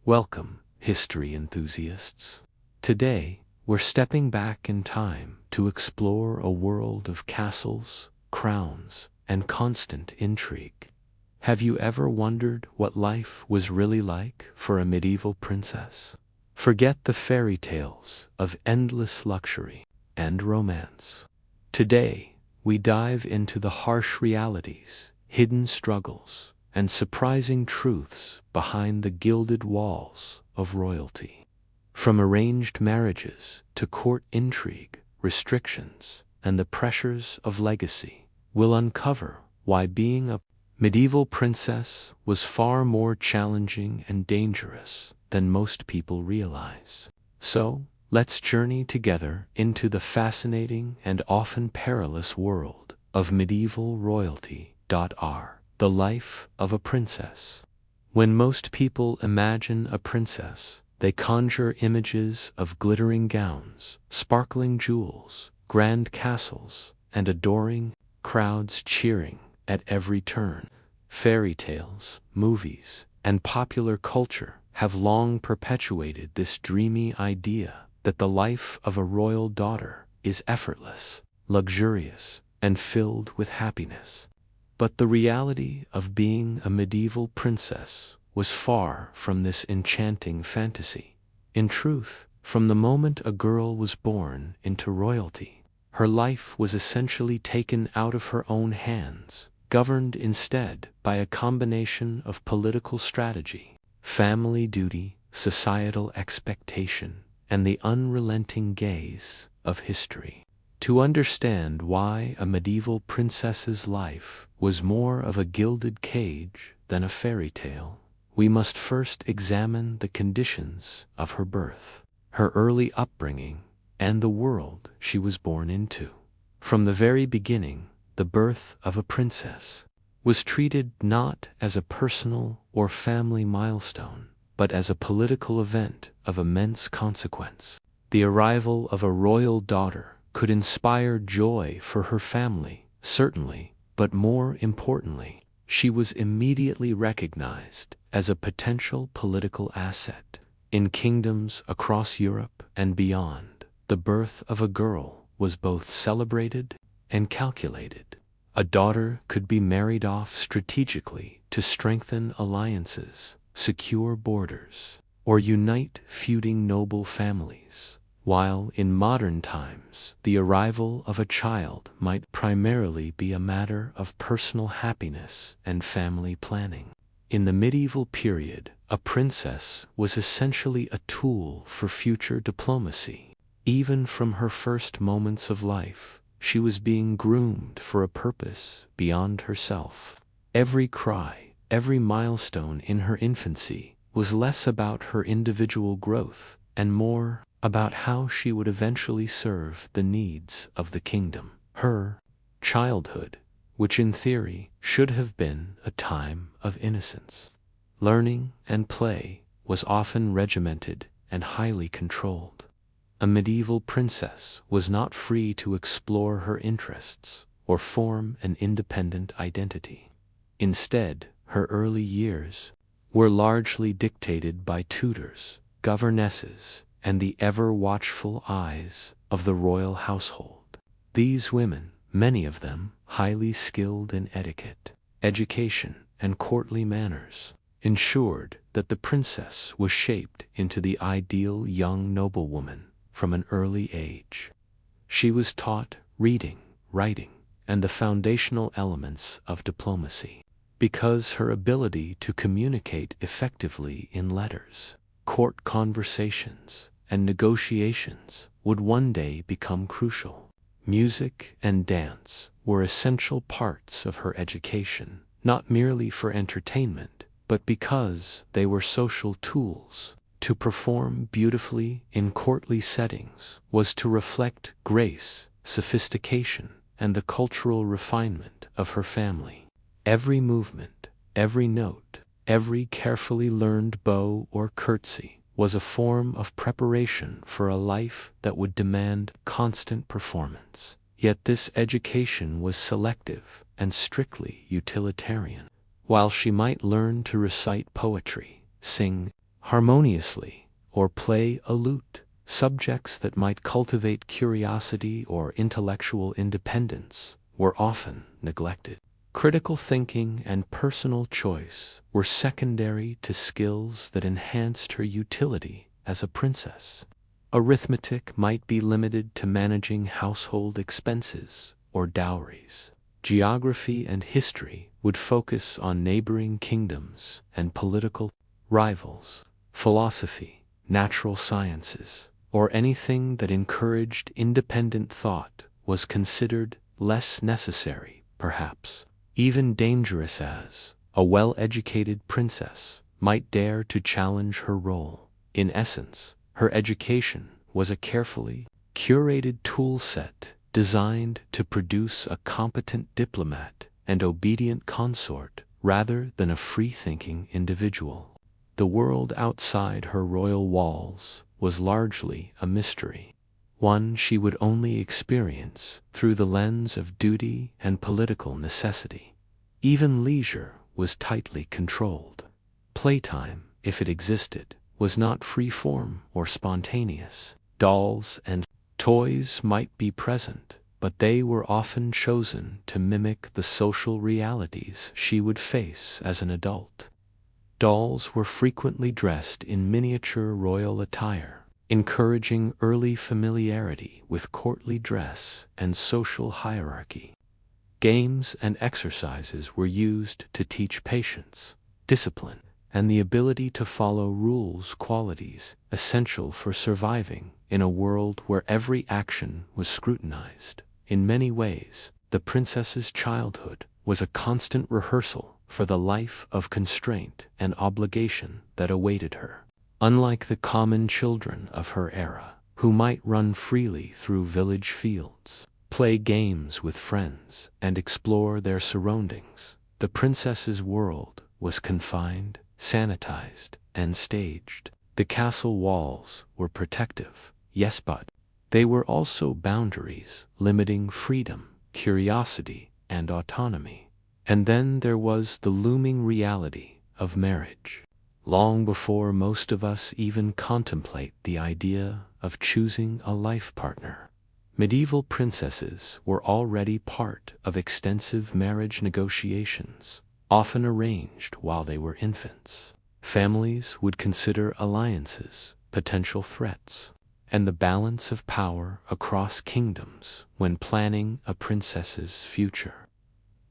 Welcome, history enthusiasts. Today, we're stepping back in time to explore a world of castles, crowns, and constant intrigue. Have you ever wondered what life was really like for a medieval princess? Forget the fairy tales of endless luxury and romance. Today, we dive into the harsh realities, hidden struggles, and surprising truths behind the gilded walls of royalty. From arranged marriages to court intrigue, restrictions, and the pressures of legacy, we'll uncover why being a medieval princess was far more challenging and dangerous than most people realize. So, let's journey together into the fascinating and often perilous world of medieval royalty. The life of a princess. When most people imagine a princess, they conjure images of glittering gowns, sparkling jewels, grand castles, and adoring crowds cheering at every turn. Fairy tales, movies, and popular culture have long perpetuated this dreamy idea that the life of a royal daughter is effortless, luxurious, and filled with happiness. But the reality of being a medieval princess was far from this enchanting fantasy. In truth, from the moment a girl was born into royalty, her life was essentially taken out of her own hands, governed instead by a combination of political strategy, family duty, societal expectation, and the unrelenting gaze of history. To understand why a medieval princess's life was more of a gilded cage than a fairy tale, we must first examine the conditions of her birth, her early upbringing, and the world she was born into. From the very beginning, the birth of a princess was treated not as a personal or family milestone, but as a political event of immense consequence. The arrival of a royal daughter could inspire joy for her family, certainly, but more importantly, she was immediately recognized as a potential political asset. In kingdoms across Europe and beyond, the birth of a girl was both celebrated and calculated. A daughter could be married off strategically to strengthen alliances, secure borders, or unite feuding noble families. While in modern times, the arrival of a child might primarily be a matter of personal happiness and family planning. In the medieval period, a princess was essentially a tool for future diplomacy. Even from her first moments of life, she was being groomed for a purpose beyond herself. Every cry, every milestone in her infancy was less about her individual growth and more about how she would eventually serve the needs of the kingdom. Her childhood, which in theory should have been a time of innocence, learning, and play, was often regimented and highly controlled. A medieval princess was not free to explore her interests or form an independent identity. Instead, her early years were largely dictated by tutors, governesses, and the ever-watchful eyes of the royal household. These women, many of them highly skilled in etiquette, education, and courtly manners, ensured that the princess was shaped into the ideal young noblewoman from an early age. She was taught reading, writing, and the foundational elements of diplomacy. Because her ability to communicate effectively in letters, court conversations, and negotiations would one day become crucial. Music and dance were essential parts of her education, not merely for entertainment, but because they were social tools. To perform beautifully in courtly settings was to reflect grace, sophistication, and the cultural refinement of her family. Every movement, every note, every carefully learned bow or curtsy was a form of preparation for a life that would demand constant performance. Yet this education was selective and strictly utilitarian. While she might learn to recite poetry, sing harmoniously or play a lute, subjects that might cultivate curiosity or intellectual independence were often neglected. Critical thinking and personal choice were secondary to skills that enhanced her utility as a princess. Arithmetic might be limited to managing household expenses or dowries. Geography and history would focus on neighboring kingdoms and political rivals. Philosophy, natural sciences, or anything that encouraged independent thought was considered less necessary, perhaps even dangerous, as a well-educated princess might dare to challenge her role. In essence, her education was a carefully curated tool set designed to produce a competent diplomat and obedient consort rather than a free-thinking individual. The world outside her royal walls was largely a mystery, one she would only experience through the lens of duty and political necessity. Even leisure was tightly controlled. Playtime, if it existed, was not free-form or spontaneous. Dolls and toys might be present, but they were often chosen to mimic the social realities she would face as an adult. Dolls were frequently dressed in miniature royal attire, encouraging early familiarity with courtly dress and social hierarchy. Games and exercises were used to teach patience, discipline, and the ability to follow rules, qualities essential for surviving in a world where every action was scrutinized. In many ways, the princess's childhood was a constant rehearsal for the life of constraint and obligation that awaited her. Unlike the common children of her era, who might run freely through village fields, play games with friends, and explore their surroundings, the princess's world was confined, sanitized, and staged. The castle walls were protective, yes, but they were also boundaries, limiting freedom, curiosity, and autonomy. And then there was the looming reality of marriage. Long before most of us even contemplate the idea of choosing a life partner, medieval princesses were already part of extensive marriage negotiations, often arranged while they were infants. Families would consider alliances, potential threats, and the balance of power across kingdoms when planning a princess's future.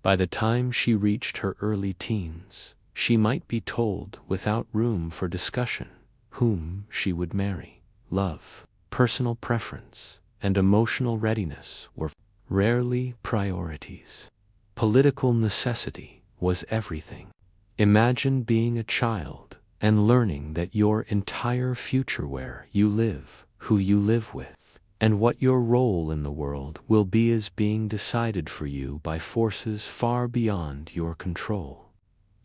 By the time she reached her early teens, she might be told without room for discussion whom she would marry. Love, personal preference, and emotional readiness were rarely priorities. Political necessity was everything. Imagine being a child and learning that your entire future, where you live, who you live with, and what your role in the world will be, is being decided for you by forces far beyond your control.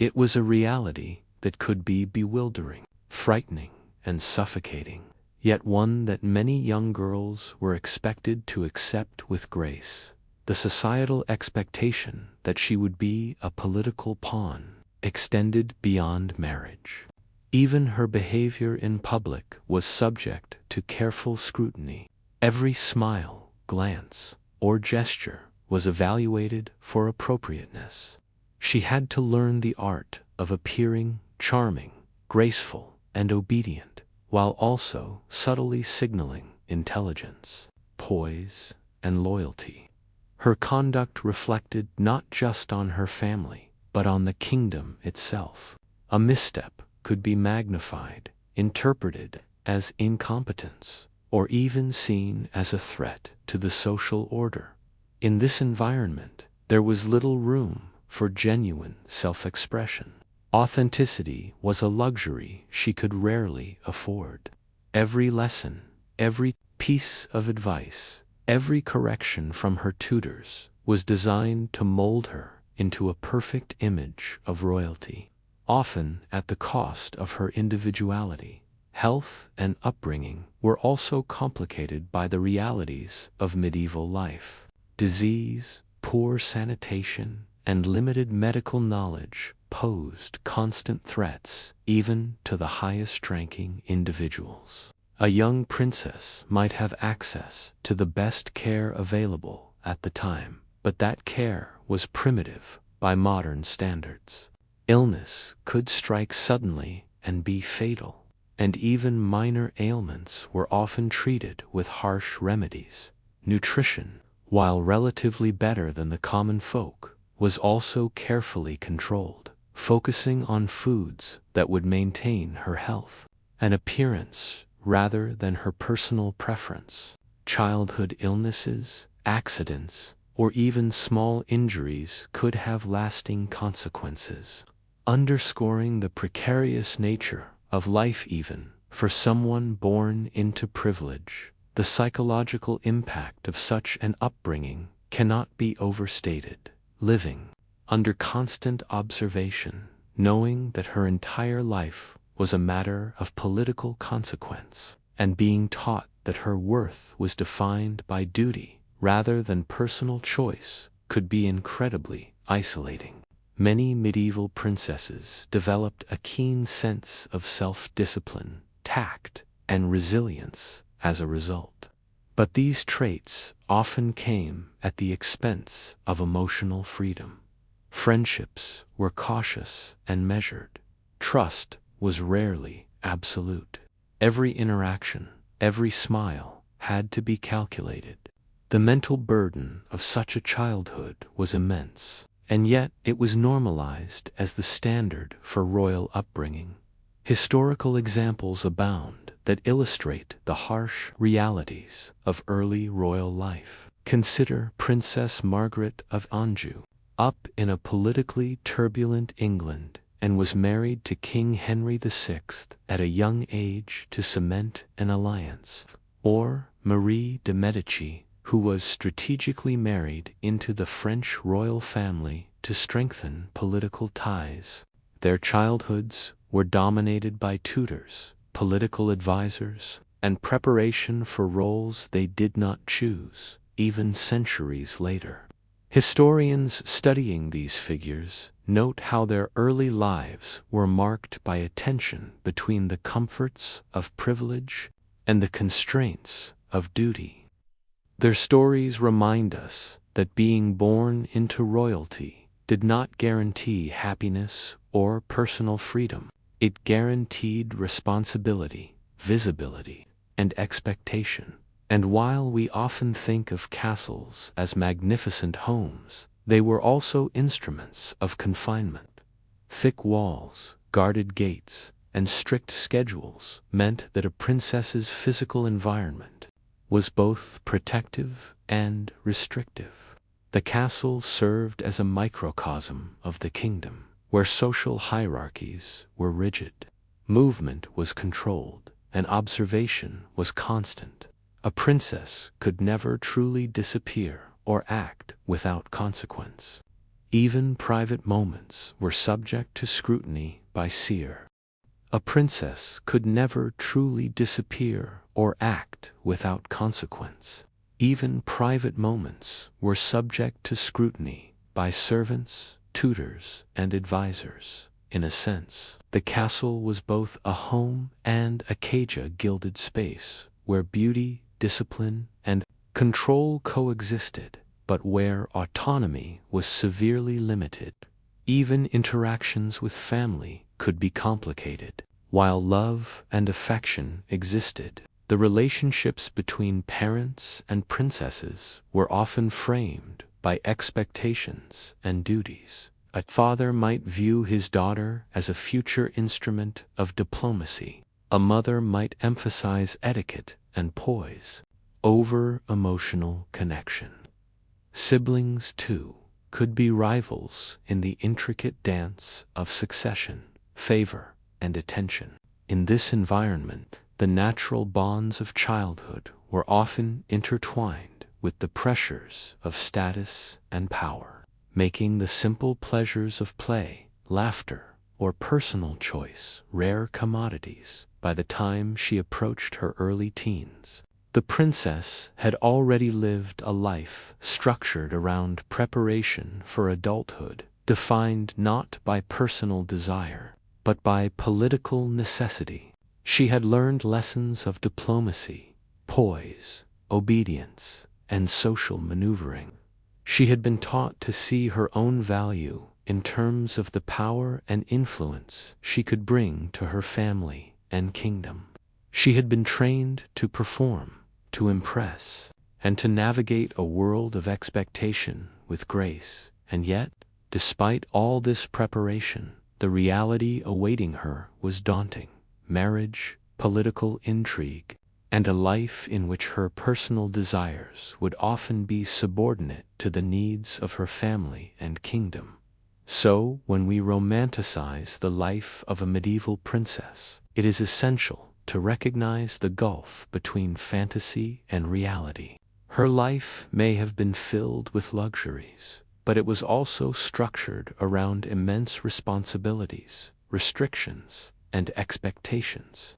It was a reality that could be bewildering, frightening, and suffocating, yet one that many young girls were expected to accept with grace. The societal expectation that she would be a political pawn extended beyond marriage. Even her behavior in public was subject to careful scrutiny. Every smile, glance, or gesture was evaluated for appropriateness. She had to learn the art of appearing charming, graceful, and obedient, while also subtly signaling intelligence, poise, and loyalty. Her conduct reflected not just on her family, but on the kingdom itself. A misstep could be magnified, interpreted as incompetence, or even seen as a threat to the social order. In this environment, there was little room for genuine self-expression. Authenticity was a luxury she could rarely afford. Every lesson, every piece of advice, every correction from her tutors was designed to mold her into a perfect image of royalty, often at the cost of her individuality. Health and upbringing were also complicated by the realities of medieval life. Disease, poor sanitation, and limited medical knowledge posed constant threats even to the highest-ranking individuals. A young princess might have access to the best care available at the time, but that care was primitive by modern standards. Illness could strike suddenly and be fatal, and even minor ailments were often treated with harsh remedies. Nutrition, while relatively better than the common folk, was also carefully controlled, focusing on foods that would maintain her health and appearance rather than her personal preference. Childhood illnesses, accidents, or even small injuries could have lasting consequences, underscoring the precarious nature of life even for someone born into privilege. The psychological impact of such an upbringing cannot be overstated. Living under constant observation, knowing that her entire life was a matter of political consequence, and being taught that her worth was defined by duty rather than personal choice, could be incredibly isolating. Many medieval princesses developed a keen sense of self-discipline, tact, and resilience as a result. But these traits often came at the expense of emotional freedom. Friendships were cautious and measured. Trust was rarely absolute. Every interaction, every smile had to be calculated. The mental burden of such a childhood was immense, and yet it was normalized as the standard for royal upbringing. Historical examples abound that illustrate the harsh realities of early royal life. Consider Princess Margaret of Anjou, up in a politically turbulent England, and was married to King Henry VI at a young age to cement an alliance. Or Marie de Medici, who was strategically married into the French royal family to strengthen political ties. Their childhoods were dominated by tutors, political advisors, and preparation for roles they did not choose, even centuries later. Historians studying these figures note how their early lives were marked by a tension between the comforts of privilege and the constraints of duty. Their stories remind us that being born into royalty did not guarantee happiness or personal freedom. It guaranteed responsibility, visibility, and expectation. And while we often think of castles as magnificent homes, they were also instruments of confinement. Thick walls, guarded gates, and strict schedules meant that a princess's physical environment was both protective and restrictive. The castle served as a microcosm of the kingdom, where social hierarchies were rigid. Movement was controlled, and observation was constant. A princess could never truly disappear or act without consequence. Even private moments were subject to scrutiny by seer. A princess could never truly disappear or act without consequence. Even private moments were subject to scrutiny by servants, tutors, and advisors. In a sense, the castle was both a home and a gilded space, where beauty, discipline, and control coexisted, but where autonomy was severely limited. Even interactions with family could be complicated. While love and affection existed, the relationships between parents and princesses were often framed by expectations and duties. A father might view his daughter as a future instrument of diplomacy. A mother might emphasize etiquette and poise over emotional connection. Siblings, too, could be rivals in the intricate dance of succession, favor, and attention. In this environment, the natural bonds of childhood were often intertwined with the pressures of status and power, making the simple pleasures of play, laughter, or personal choice rare commodities. By the time she approached her early teens, the princess had already lived a life structured around preparation for adulthood, defined not by personal desire, but by political necessity. She had learned lessons of diplomacy, poise, obedience, and social maneuvering. She had been taught to see her own value in terms of the power and influence she could bring to her family and kingdom. She had been trained to perform, to impress, and to navigate a world of expectation with grace. And yet, despite all this preparation, the reality awaiting her was daunting. Marriage, political intrigue, and a life in which her personal desires would often be subordinate to the needs of her family and kingdom. So, when we romanticize the life of a medieval princess, it is essential to recognize the gulf between fantasy and reality. Her life may have been filled with luxuries, but it was also structured around immense responsibilities, restrictions, and expectations.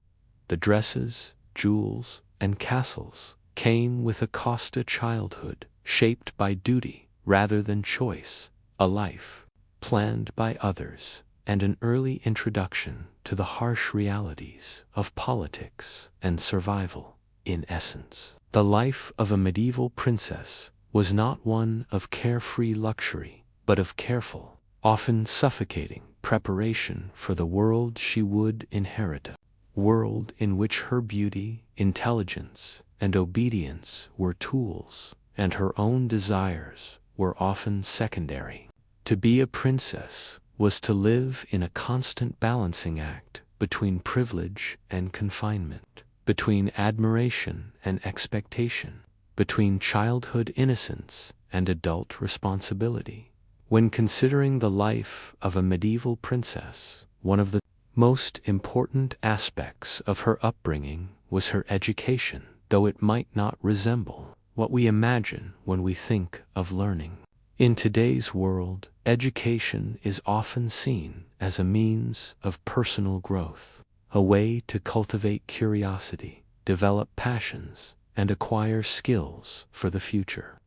The dresses, jewels, and castles came with a Costa childhood shaped by duty rather than choice, a life planned by others, and an early introduction to the harsh realities of politics and survival. In essence, the life of a medieval princess was not one of carefree luxury, but of careful, often suffocating preparation for the world she would inherit, a world in which her beauty, intelligence, and obedience were tools, and her own desires were often secondary. To be a princess was to live in a constant balancing act between privilege and confinement, between admiration and expectation, between childhood innocence and adult responsibility. When considering the life of a medieval princess, one of the most important aspects of her upbringing was her education, though it might not resemble what we imagine when we think of learning. In today's world, education is often seen as a means of personal growth, a way to cultivate curiosity, develop passions, and acquire skills for the future.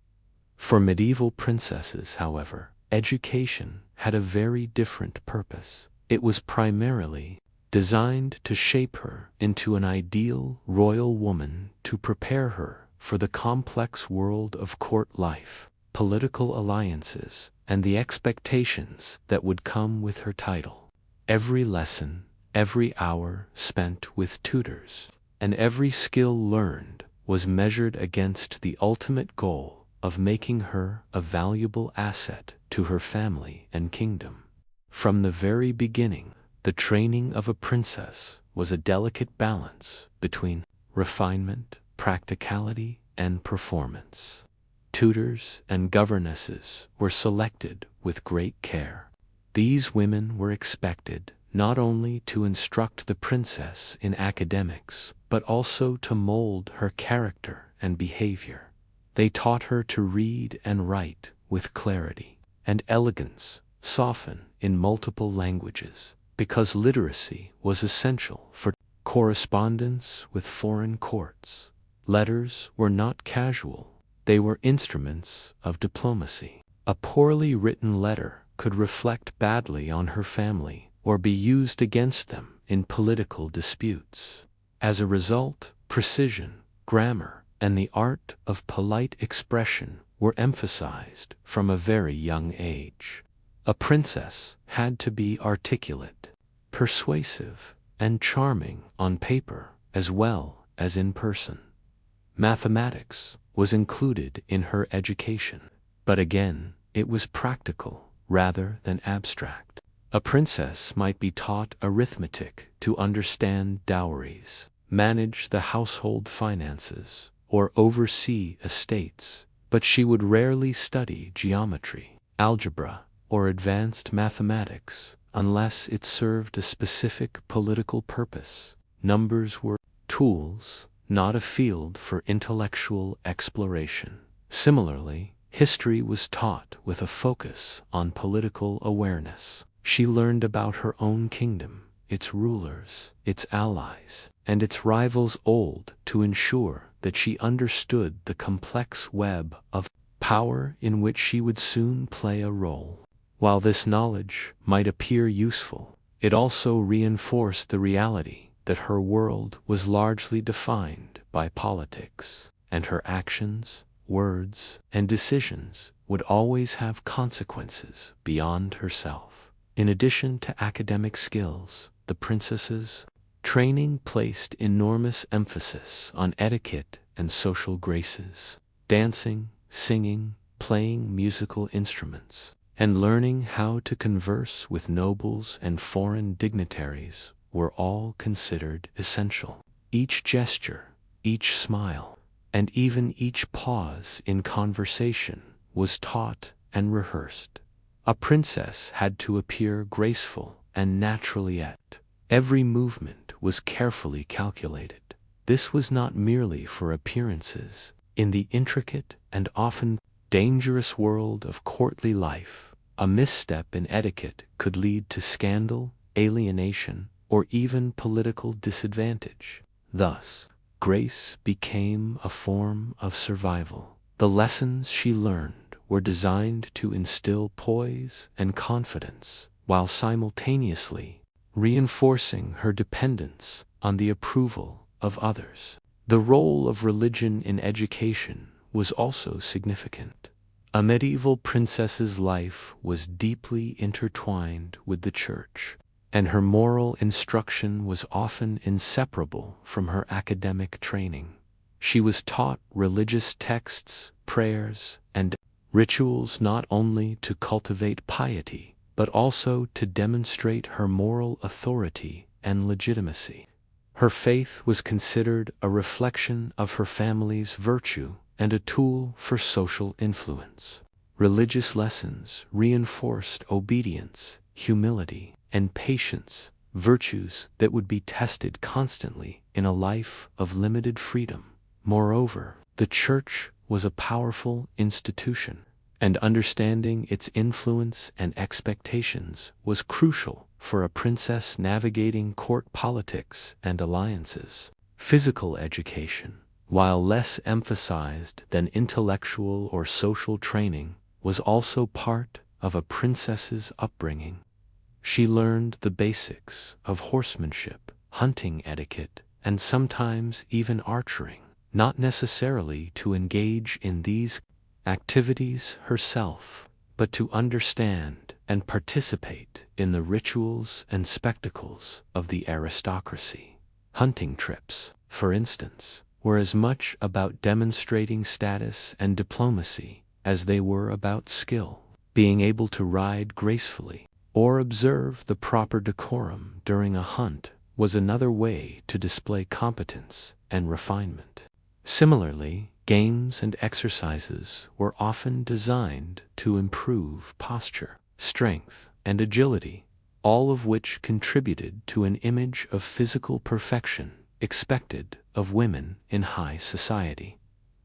For medieval princesses, however, education had a very different purpose. It was primarily designed to shape her into an ideal royal woman, to prepare her for the complex world of court life, political alliances, and the expectations that would come with her title. Every lesson, every hour spent with tutors, and every skill learned was measured against the ultimate goal of making her a valuable asset to her family and kingdom. From the very beginning, the training of a princess was a delicate balance between refinement, practicality, and performance. Tutors and governesses were selected with great care. These women were expected not only to instruct the princess in academics, but also to mold her character and behavior. They taught her to read and write with clarity and elegance, soften in multiple languages, because literacy was essential for correspondence with foreign courts. Letters were not casual, they were instruments of diplomacy. A poorly written letter could reflect badly on her family or be used against them in political disputes. As a result, precision, grammar, and the art of polite expression were emphasized from a very young age. A princess had to be articulate, persuasive, and charming on paper as well as in person. Mathematics was included in her education, but again, it was practical rather than abstract. A princess might be taught arithmetic to understand dowries, manage the household finances, or oversee estates, but she would rarely study geometry, algebra, or advanced mathematics unless it served a specific political purpose. Numbers were tools, not a field for intellectual exploration. Similarly, history was taught with a focus on political awareness. She learned about her own kingdom, its rulers, its allies, and its rivals old to ensure that she understood the complex web of power in which she would soon play a role. While this knowledge might appear useful, it also reinforced the reality that her world was largely defined by politics, and her actions, words, and decisions would always have consequences beyond herself. In addition to academic skills, the princess's training placed enormous emphasis on etiquette and social graces. Dancing, singing, playing musical instruments, and learning how to converse with nobles and foreign dignitaries were all considered essential. Each gesture, each smile, and even each pause in conversation was taught and rehearsed. A princess had to appear graceful and natural, yet every movement was carefully calculated. This was not merely for appearances. In the intricate and often dangerous world of courtly life, a misstep in etiquette could lead to scandal, alienation, or even political disadvantage. Thus, grace became a form of survival. The lessons she learned were designed to instill poise and confidence, while simultaneously reinforcing her dependence on the approval of others. The role of religion in education was also significant. A medieval princess's life was deeply intertwined with the church, and her moral instruction was often inseparable from her academic training. She was taught religious texts, prayers, and rituals not only to cultivate piety, but also to demonstrate her moral authority and legitimacy. Her faith was considered a reflection of her family's virtue and a tool for social influence. Religious lessons reinforced obedience, humility, and patience, virtues that would be tested constantly in a life of limited freedom. Moreover, the church was a powerful institution, and understanding its influence and expectations was crucial for a princess navigating court politics and alliances. Physical education, while less emphasized than intellectual or social training, was also part of a princess's upbringing. She learned the basics of horsemanship, hunting etiquette, and sometimes even archery, not necessarily to engage in these activities herself, but to understand and participate in the rituals and spectacles of the aristocracy. Hunting trips, for instance, were as much about demonstrating status and diplomacy as they were about skill. Being able to ride gracefully or observe the proper decorum during a hunt was another way to display competence and refinement. Similarly, games and exercises were often designed to improve posture, strength, and agility, all of which contributed to an image of physical perfection expected of women in high society.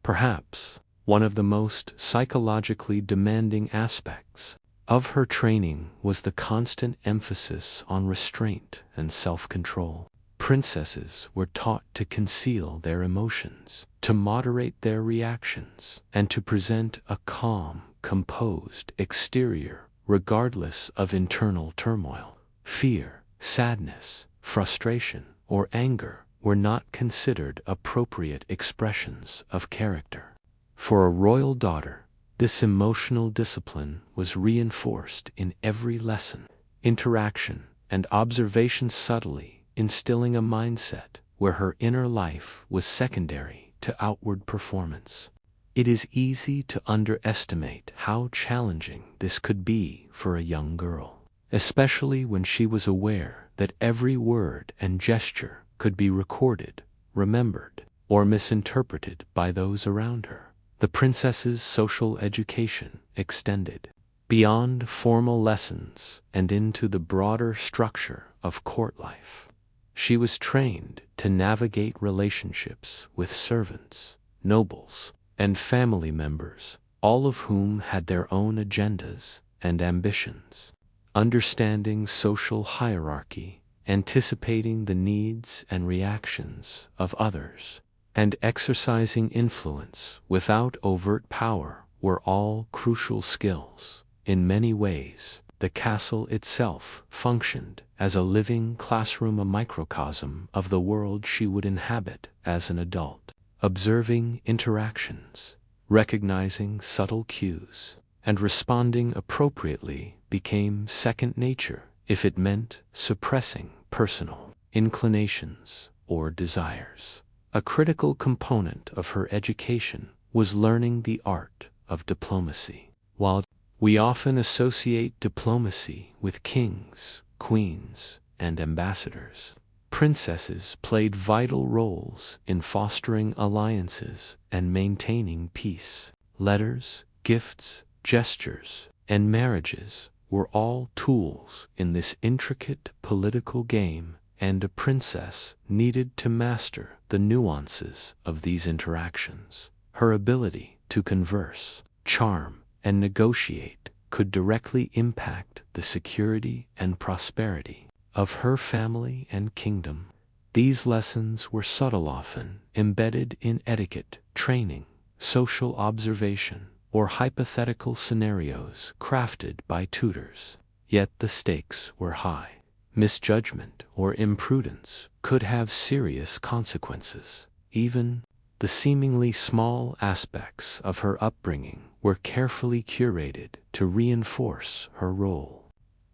Perhaps one of the most psychologically demanding aspects of her training was the constant emphasis on restraint and self-control. Princesses were taught to conceal their emotions, to moderate their reactions, and to present a calm, composed exterior regardless of internal turmoil. Fear, sadness, frustration, or anger were not considered appropriate expressions of character. For a royal daughter, this emotional discipline was reinforced in every lesson, interaction, and observation, subtly instilling a mindset where her inner life was secondary to outward performance. It is easy to underestimate how challenging this could be for a young girl, especially when she was aware that every word and gesture could be recorded, remembered, or misinterpreted by those around her. The princess's social education extended beyond formal lessons and into the broader structure of court life. She was trained to navigate relationships with servants, nobles, and family members, all of whom had their own agendas and ambitions. Understanding social hierarchy, anticipating the needs and reactions of others, and exercising influence without overt power were all crucial skills. In many ways, the castle itself functioned as a living classroom, a microcosm of the world she would inhabit as an adult. Observing interactions, recognizing subtle cues, and responding appropriately became second nature if it meant suppressing personal inclinations or desires. A critical component of her education was learning the art of diplomacy. While we often associate diplomacy with kings, queens, and ambassadors, princesses played vital roles in fostering alliances and maintaining peace. Letters, gifts, gestures, and marriages were all tools in this intricate political game, and a princess needed to master the nuances of these interactions. Her ability to converse, charm, and negotiate could directly impact the security and prosperity of her family and kingdom. These lessons were subtle, often embedded in etiquette, training, social observation, or hypothetical scenarios crafted by tutors. Yet the stakes were high. Misjudgment or imprudence could have serious consequences. Even the seemingly small aspects of her upbringing were carefully curated to reinforce her role.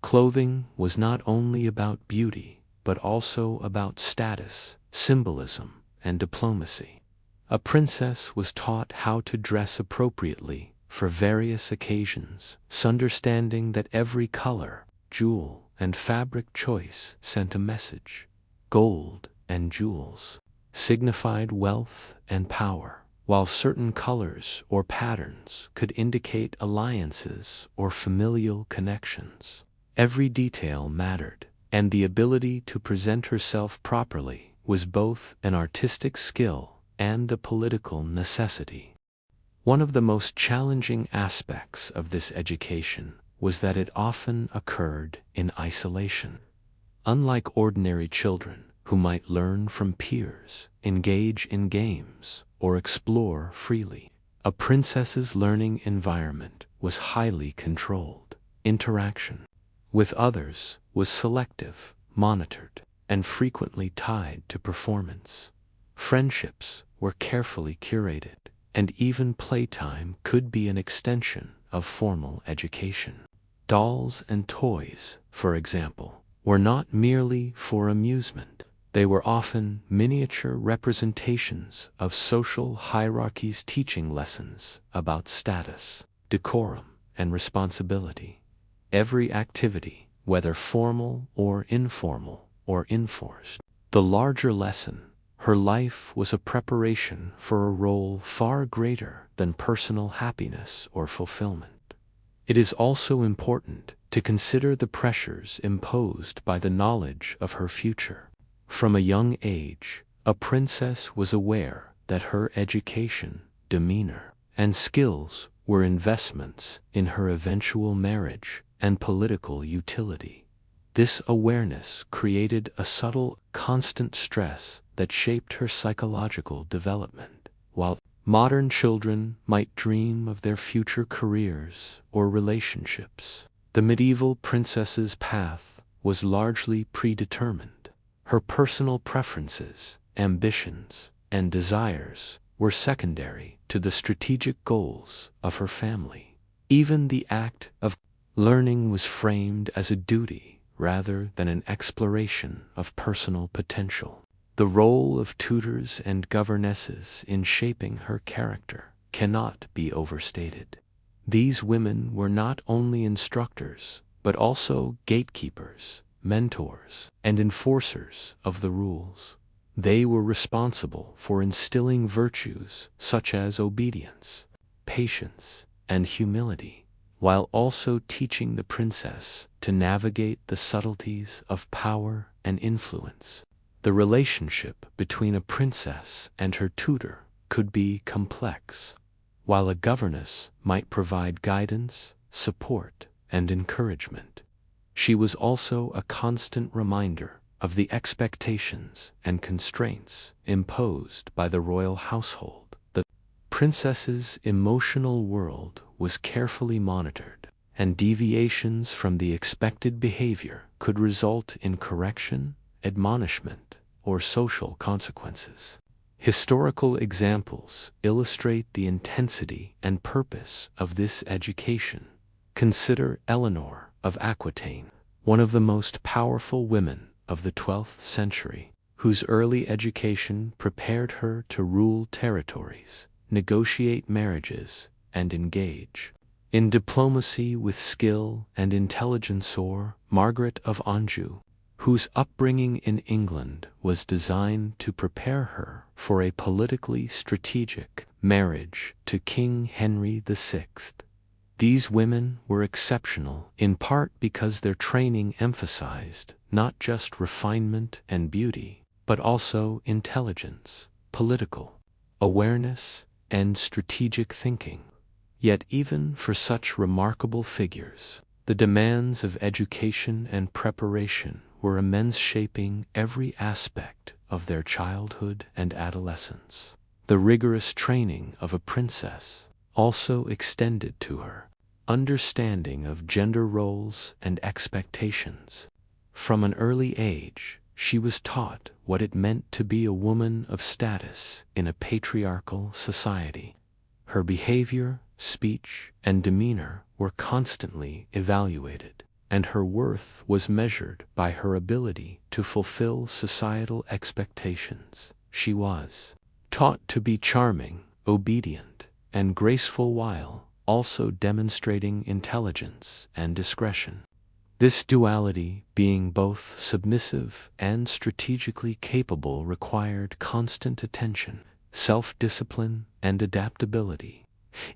Clothing was not only about beauty, but also about status, symbolism, and diplomacy. A princess was taught how to dress appropriately for various occasions, understanding that every color, jewel, and fabric choice sent a message. Gold and jewels signified wealth and power, while certain colors or patterns could indicate alliances or familial connections. Every detail mattered, and the ability to present herself properly was both an artistic skill and a political necessity. One of the most challenging aspects of this education was that it often occurred in isolation. Unlike ordinary children, who might learn from peers, engage in games, or explore freely, a princess's learning environment was highly controlled. Interaction with others was selective, monitored, and frequently tied to performance. Friendships were carefully curated, and even playtime could be an extension of formal education. Dolls and toys, for example, were not merely for amusement. They were often miniature representations of social hierarchies, teaching lessons about status, decorum, and responsibility. Every activity, whether formal or informal or enforced, the larger lesson, her life was a preparation for a role far greater than personal happiness or fulfillment. It is also important to consider the pressures imposed by the knowledge of her future. From a young age, a princess was aware that her education, demeanor, and skills were investments in her eventual marriage and political utility. This awareness created a subtle, constant stress that shaped her psychological development. While modern children might dream of their future careers or relationships, the medieval princess's path was largely predetermined. Her personal preferences, ambitions, and desires were secondary to the strategic goals of her family. Even the act of learning was framed as a duty rather than an exploration of personal potential. The role of tutors and governesses in shaping her character cannot be overstated. These women were not only instructors, but also gatekeepers, mentors, and enforcers of the rules. They were responsible for instilling virtues such as obedience, patience, and humility, while also teaching the princess to navigate the subtleties of power and influence. The relationship between a princess and her tutor could be complex. While a governess might provide guidance, support, and encouragement, she was also a constant reminder of the expectations and constraints imposed by the royal household. The princess's emotional world was carefully monitored, and deviations from the expected behavior could result in correction, admonishment, or social consequences. Historical examples illustrate the intensity and purpose of this education. Consider Eleanor of Aquitaine, one of the most powerful women of the 12th century, whose early education prepared her to rule territories, negotiate marriages, and engage in diplomacy with skill and intelligence. Or Margaret of Anjou, whose upbringing in England was designed to prepare her for a politically strategic marriage to King Henry VI. These women were exceptional in part because their training emphasized not just refinement and beauty, but also intelligence, political awareness, and strategic thinking. Yet even for such remarkable figures, the demands of education and preparation were immense, shaping every aspect of their childhood and adolescence. The rigorous training of a princess also extended to her understanding of gender roles and expectations. From an early age, she was taught what it meant to be a woman of status in a patriarchal society. Her behavior, speech, and demeanor were constantly evaluated, and her worth was measured by her ability to fulfill societal expectations. She was taught to be charming, obedient, and graceful while also demonstrating intelligence and discretion. This duality, being both submissive and strategically capable, required constant attention, self-discipline, and adaptability.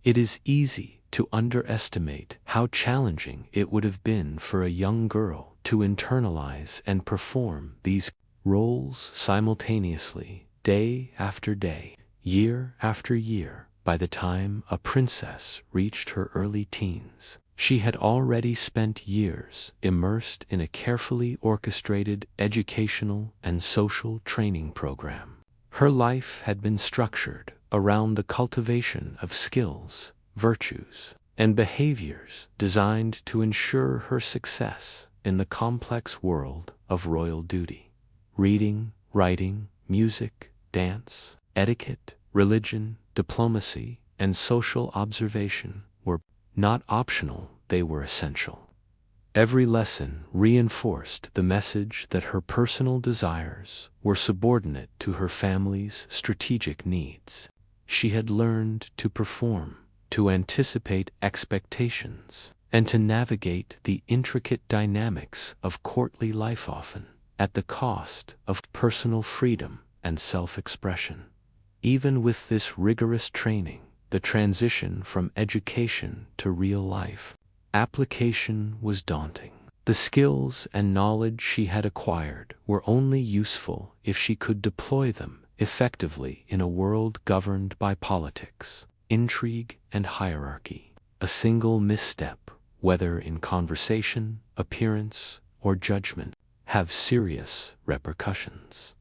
It is easy to underestimate how challenging it would have been for a young girl to internalize and perform these roles simultaneously, day after day, year after year. By the time a princess reached her early teens, she had already spent years immersed in a carefully orchestrated educational and social training program. Her life had been structured around the cultivation of skills, virtues, and behaviors designed to ensure her success in the complex world of royal duty. Reading, writing, music, dance, etiquette, religion, diplomacy, and social observation were not optional, they were essential. Every lesson reinforced the message that her personal desires were subordinate to her family's strategic needs. She had learned to perform, to anticipate expectations, and to navigate the intricate dynamics of courtly life, often at the cost of personal freedom and self-expression. Even with this rigorous training, the transition from education to real life application was daunting. The skills and knowledge she had acquired were only useful if she could deploy them effectively in a world governed by politics, intrigue, and hierarchy. A single misstep, whether in conversation, appearance, or judgment, have serious repercussions.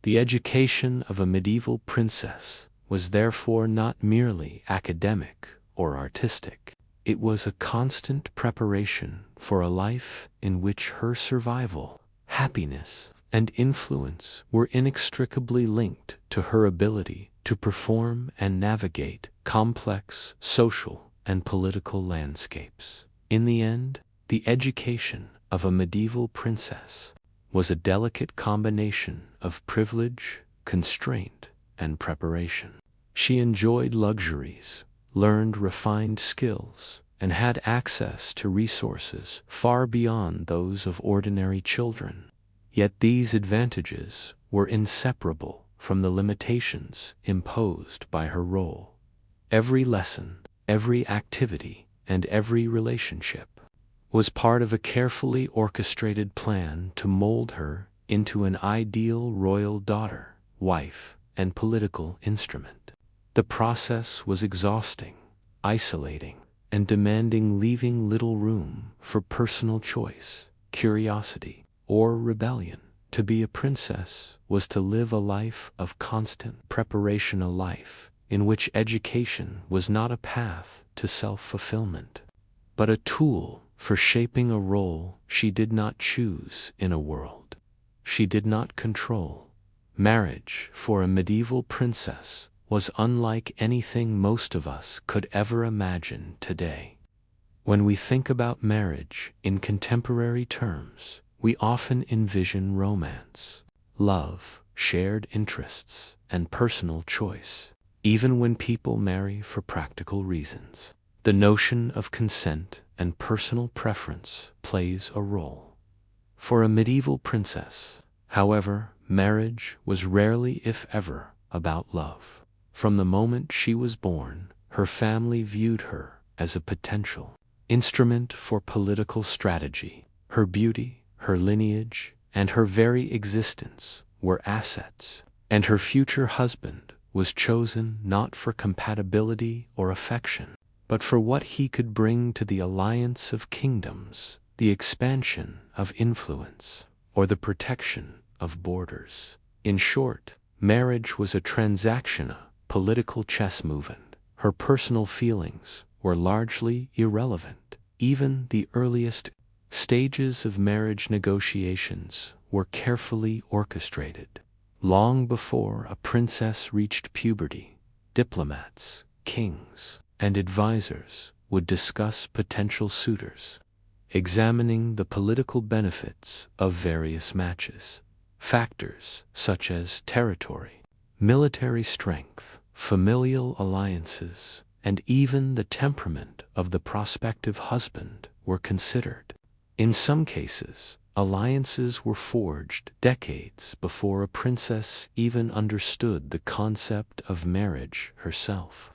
The education of a medieval princess was therefore not merely academic or artistic. It was a constant preparation for a life in which her survival, happiness, and influence were inextricably linked to her ability to perform and navigate complex social and political landscapes. In the end, the education of a medieval princess was a delicate combination of privilege, constraint, and preparation. She enjoyed luxuries, learned refined skills, and had access to resources far beyond those of ordinary children. Yet these advantages were inseparable from the limitations imposed by her role. Every lesson, every activity, and every relationship was part of a carefully orchestrated plan to mold her into an ideal royal daughter, wife, and political instrument. The process was exhausting, isolating, and demanding, leaving little room for personal choice, curiosity, or rebellion. To be a princess was to live a life of constant preparation, a life in which education was not a path to self-fulfillment, but a tool for shaping a role she did not choose in a world she did not control. Marriage for a medieval princess was unlike anything most of us could ever imagine today. When we think about marriage in contemporary terms, we often envision romance, love, shared interests, and personal choice. Even when people marry for practical reasons, the notion of consent and personal preference plays a role. For a medieval princess, however, marriage was rarely, if ever, about love. From the moment she was born, her family viewed her as a potential instrument for political strategy. Her beauty, her lineage, and her very existence were assets, and her future husband was chosen not for compatibility or affection, but for what he could bring to the alliance of kingdoms, the expansion of influence, or the protection of borders. In short, marriage was a transaction, a political chess movement. Her personal feelings were largely irrelevant. Even the earliest stages of marriage negotiations were carefully orchestrated. Long before a princess reached puberty, diplomats, kings, and advisors would discuss potential suitors, examining the political benefits of various matches. Factors such as territory, military strength, familial alliances, and even the temperament of the prospective husband were considered. In some cases, alliances were forged decades before a princess even understood the concept of marriage herself.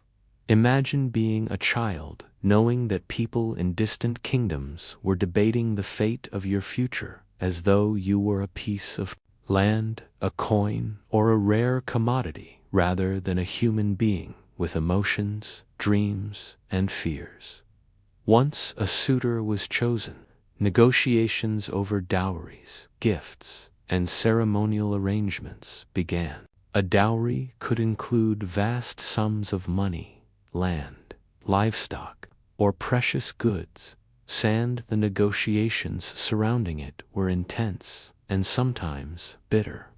Imagine being a child knowing that people in distant kingdoms were debating the fate of your future as though you were a piece of land, a coin, or a rare commodity rather than a human being with emotions, dreams, and fears. Once a suitor was chosen, negotiations over dowries, gifts, and ceremonial arrangements began. A dowry could include vast sums of money, land, livestock, or precious goods. The negotiations surrounding it were intense and sometimes bitter.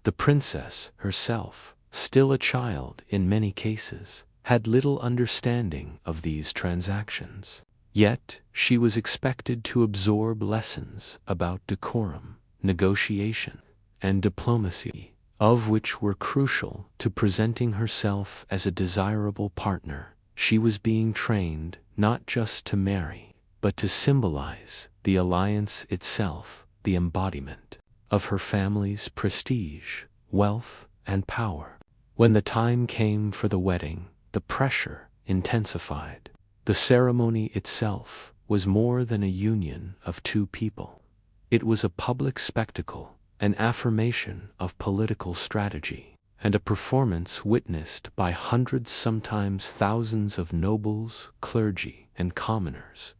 The princess herself, still a child in many cases, had little understanding of these transactions. Yet she was expected to absorb lessons about decorum, negotiation, and diplomacy, of which were crucial to presenting herself as a desirable partner. She was being trained not just to marry, but to symbolize the alliance itself, the embodiment of her family's prestige, wealth, and power. When the time came for the wedding, the pressure intensified. The ceremony itself was more than a union of two people. It was a public spectacle, an affirmation of political strategy, and a performance witnessed by hundreds, sometimes thousands of nobles, clergy, and commoners.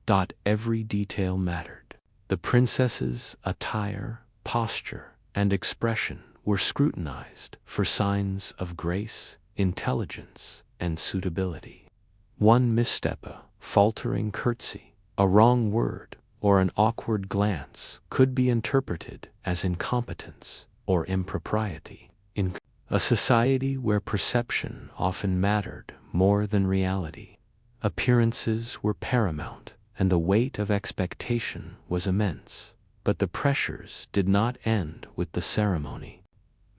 Every detail mattered. The princess's attire, posture, and expression were scrutinized for signs of grace, intelligence, and suitability. One misstep, a faltering curtsy, a wrong word, or an awkward glance could be interpreted as incompetence or impropriety. In a society where perception often mattered more than reality, appearances were paramount, and the weight of expectation was immense. But the pressures did not end with the ceremony.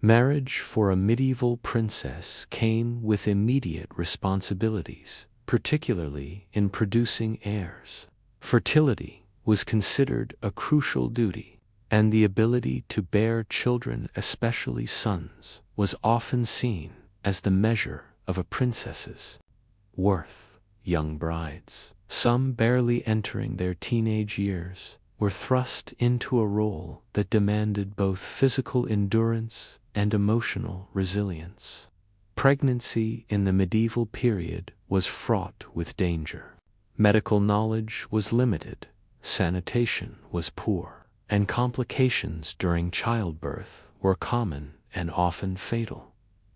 Marriage for a medieval princess came with immediate responsibilities, particularly in producing heirs. Fertility was considered a crucial duty, and the ability to bear children, especially sons, was often seen as the measure of a princess's worth. Young brides, some barely entering their teenage years, were thrust into a role that demanded both physical endurance and emotional resilience. Pregnancy in the medieval period was fraught with danger. Medical knowledge was limited, sanitation was poor, and complications during childbirth were common and often fatal.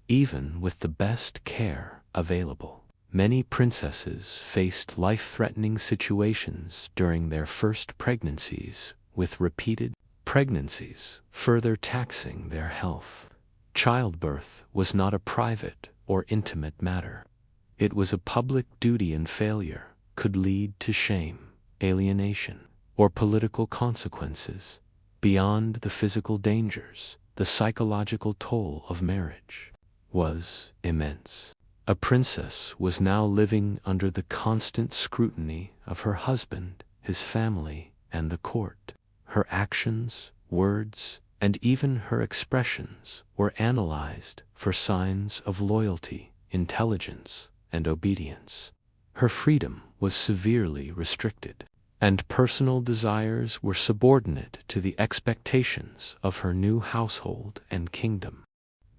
Even with the best care available, Many princesses faced life-threatening situations during their first pregnancies, with repeated pregnancies further taxing their health. Childbirth was not a private or intimate matter. It was a public duty, and failure could lead to shame, alienation, or political consequences. Beyond the physical dangers, the psychological toll of marriage was immense. A princess was now living under the constant scrutiny of her husband, his family, and the court. Her actions, words, and even her expressions were analyzed for signs of loyalty, intelligence, and obedience. Her freedom was severely restricted, and personal desires were subordinate to the expectations of her new household and kingdom.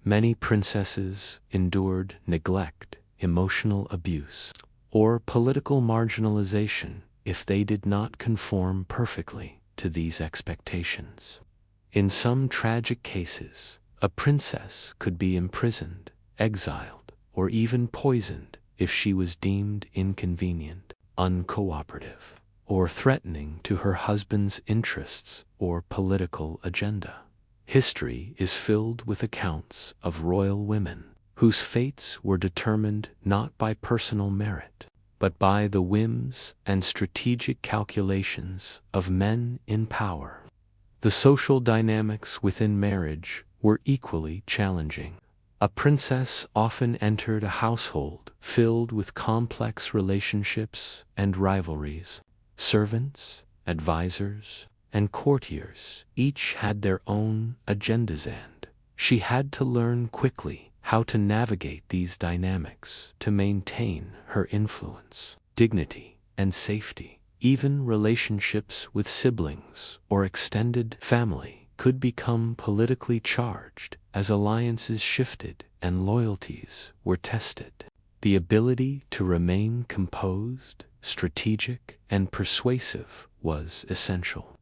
Many princesses endured neglect, emotional abuse, or political marginalization if they did not conform perfectly to these expectations. In some tragic cases, a princess could be imprisoned, exiled, or even poisoned if she was deemed inconvenient, uncooperative, or threatening to her husband's interests or political agenda. History is filled with accounts of royal women whose fates were determined not by personal merit, but by the whims and strategic calculations of men in power. The social dynamics within marriage were equally challenging. A princess often entered a household filled with complex relationships and rivalries. Servants, advisors, and courtiers each had their own agendas, and she had to learn quickly how to navigate these dynamics to maintain her influence, dignity, and safety. Even relationships with siblings or extended family could become politically charged as alliances shifted and loyalties were tested. The ability to remain composed, strategic, and persuasive was essential.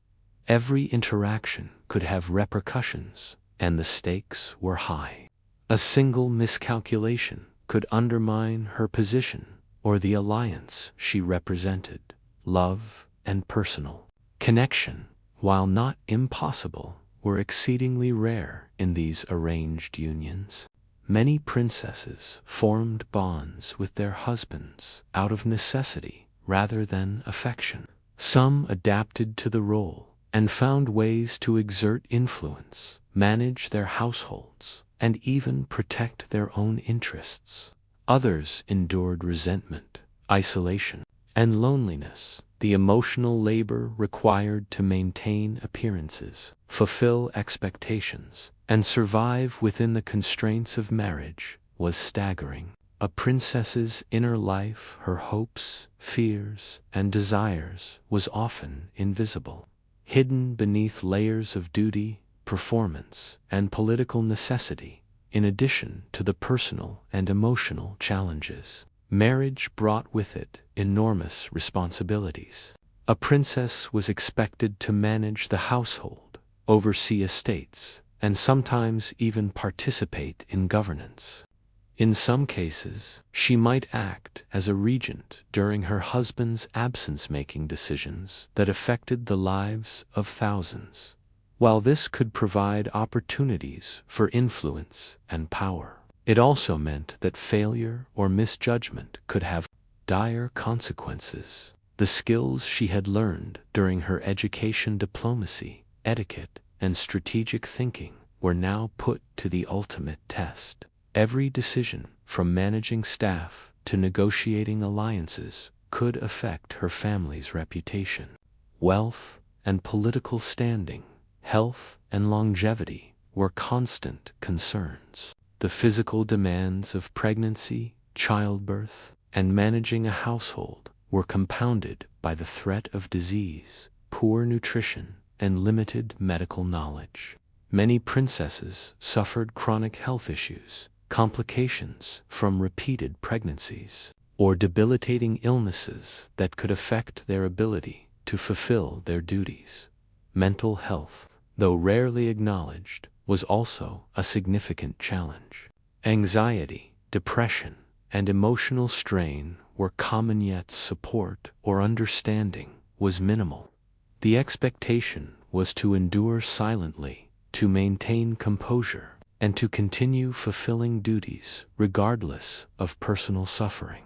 Every interaction could have repercussions, and the stakes were high. A single miscalculation could undermine her position or the alliance she represented. Love and personal connection, while not impossible, were exceedingly rare in these arranged unions. Many princesses formed bonds with their husbands out of necessity rather than affection. Some adapted to the role and found ways to exert influence, manage their households, and even protect their own interests. Others endured resentment, isolation, and loneliness, the emotional labor required to maintain appearances, fulfill expectations, and survive within the constraints of marriage was staggering. A princess's inner life, her hopes, fears, and desires, was often invisible, hidden beneath layers of duty, performance, and political necessity. In addition to the personal and emotional challenges, marriage brought with it enormous responsibilities. A princess was expected to manage the household, oversee estates, and sometimes even participate in governance. In some cases, she might act as a regent during her husband's absence, making decisions that affected the lives of thousands. While this could provide opportunities for influence and power, it also meant that failure or misjudgment could have dire consequences. The skills she had learned during her education, diplomacy, etiquette, and strategic thinking were now put to the ultimate test. Every decision, from managing staff to negotiating alliances, could affect her family's reputation, wealth, and political standing. Health and longevity were constant concerns. The physical demands of pregnancy, childbirth, and managing a household were compounded by the threat of disease, poor nutrition, and limited medical knowledge. Many princesses suffered chronic health issues, complications from repeated pregnancies, or debilitating illnesses that could affect their ability to fulfill their duties. Mental health, though rarely acknowledged, was also a significant challenge. Anxiety, depression, and emotional strain were common, yet support or understanding was minimal. The expectation was to endure silently, to maintain composure, and to continue fulfilling duties regardless of personal suffering.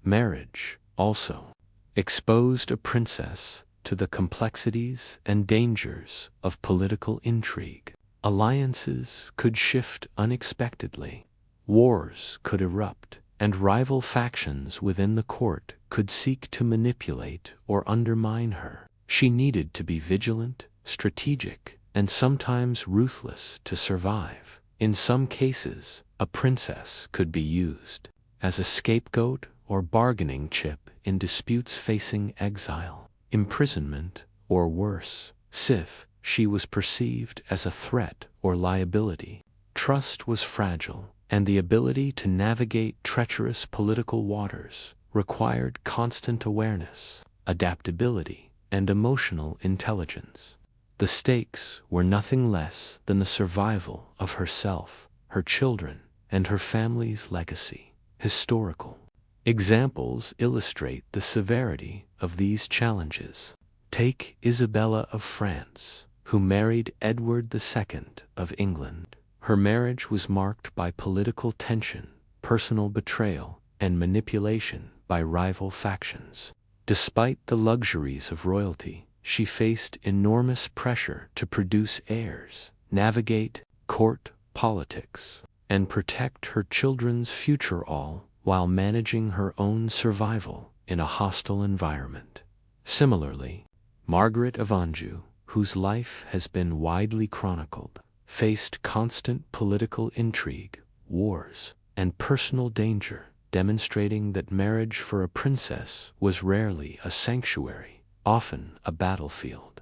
Marriage, also, exposed a princess to the complexities and dangers of political intrigue. Alliances could shift unexpectedly, wars could erupt, and rival factions within the court could seek to manipulate or undermine her. She needed to be vigilant, strategic, and sometimes ruthless to survive. In some cases, a princess could be used as a scapegoat or bargaining chip in disputes facing exile, imprisonment, or worse. If she was perceived as a threat or liability, trust was fragile, and the ability to navigate treacherous political waters required constant awareness, adaptability, and emotional intelligence. The stakes were nothing less than the survival of herself, her children, and her family's legacy. Historical examples illustrate the severity of these challenges. Take Isabella of France, who married Edward II of England. Her marriage was marked by political tension, personal betrayal, and manipulation by rival factions. Despite the luxuries of royalty, she faced enormous pressure to produce heirs, navigate court politics, and protect her children's future, all while managing her own survival in a hostile environment. Similarly, Margaret of Anjou, whose life has been widely chronicled, faced constant political intrigue, wars, and personal danger, demonstrating that marriage for a princess was rarely a sanctuary, often a battlefield.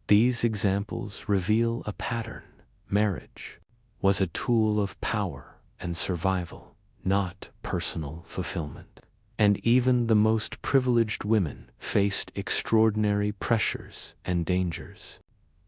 These examples reveal a pattern. Marriage was a tool of power and survival, not personal fulfillment. And even the most privileged women faced extraordinary pressures and dangers.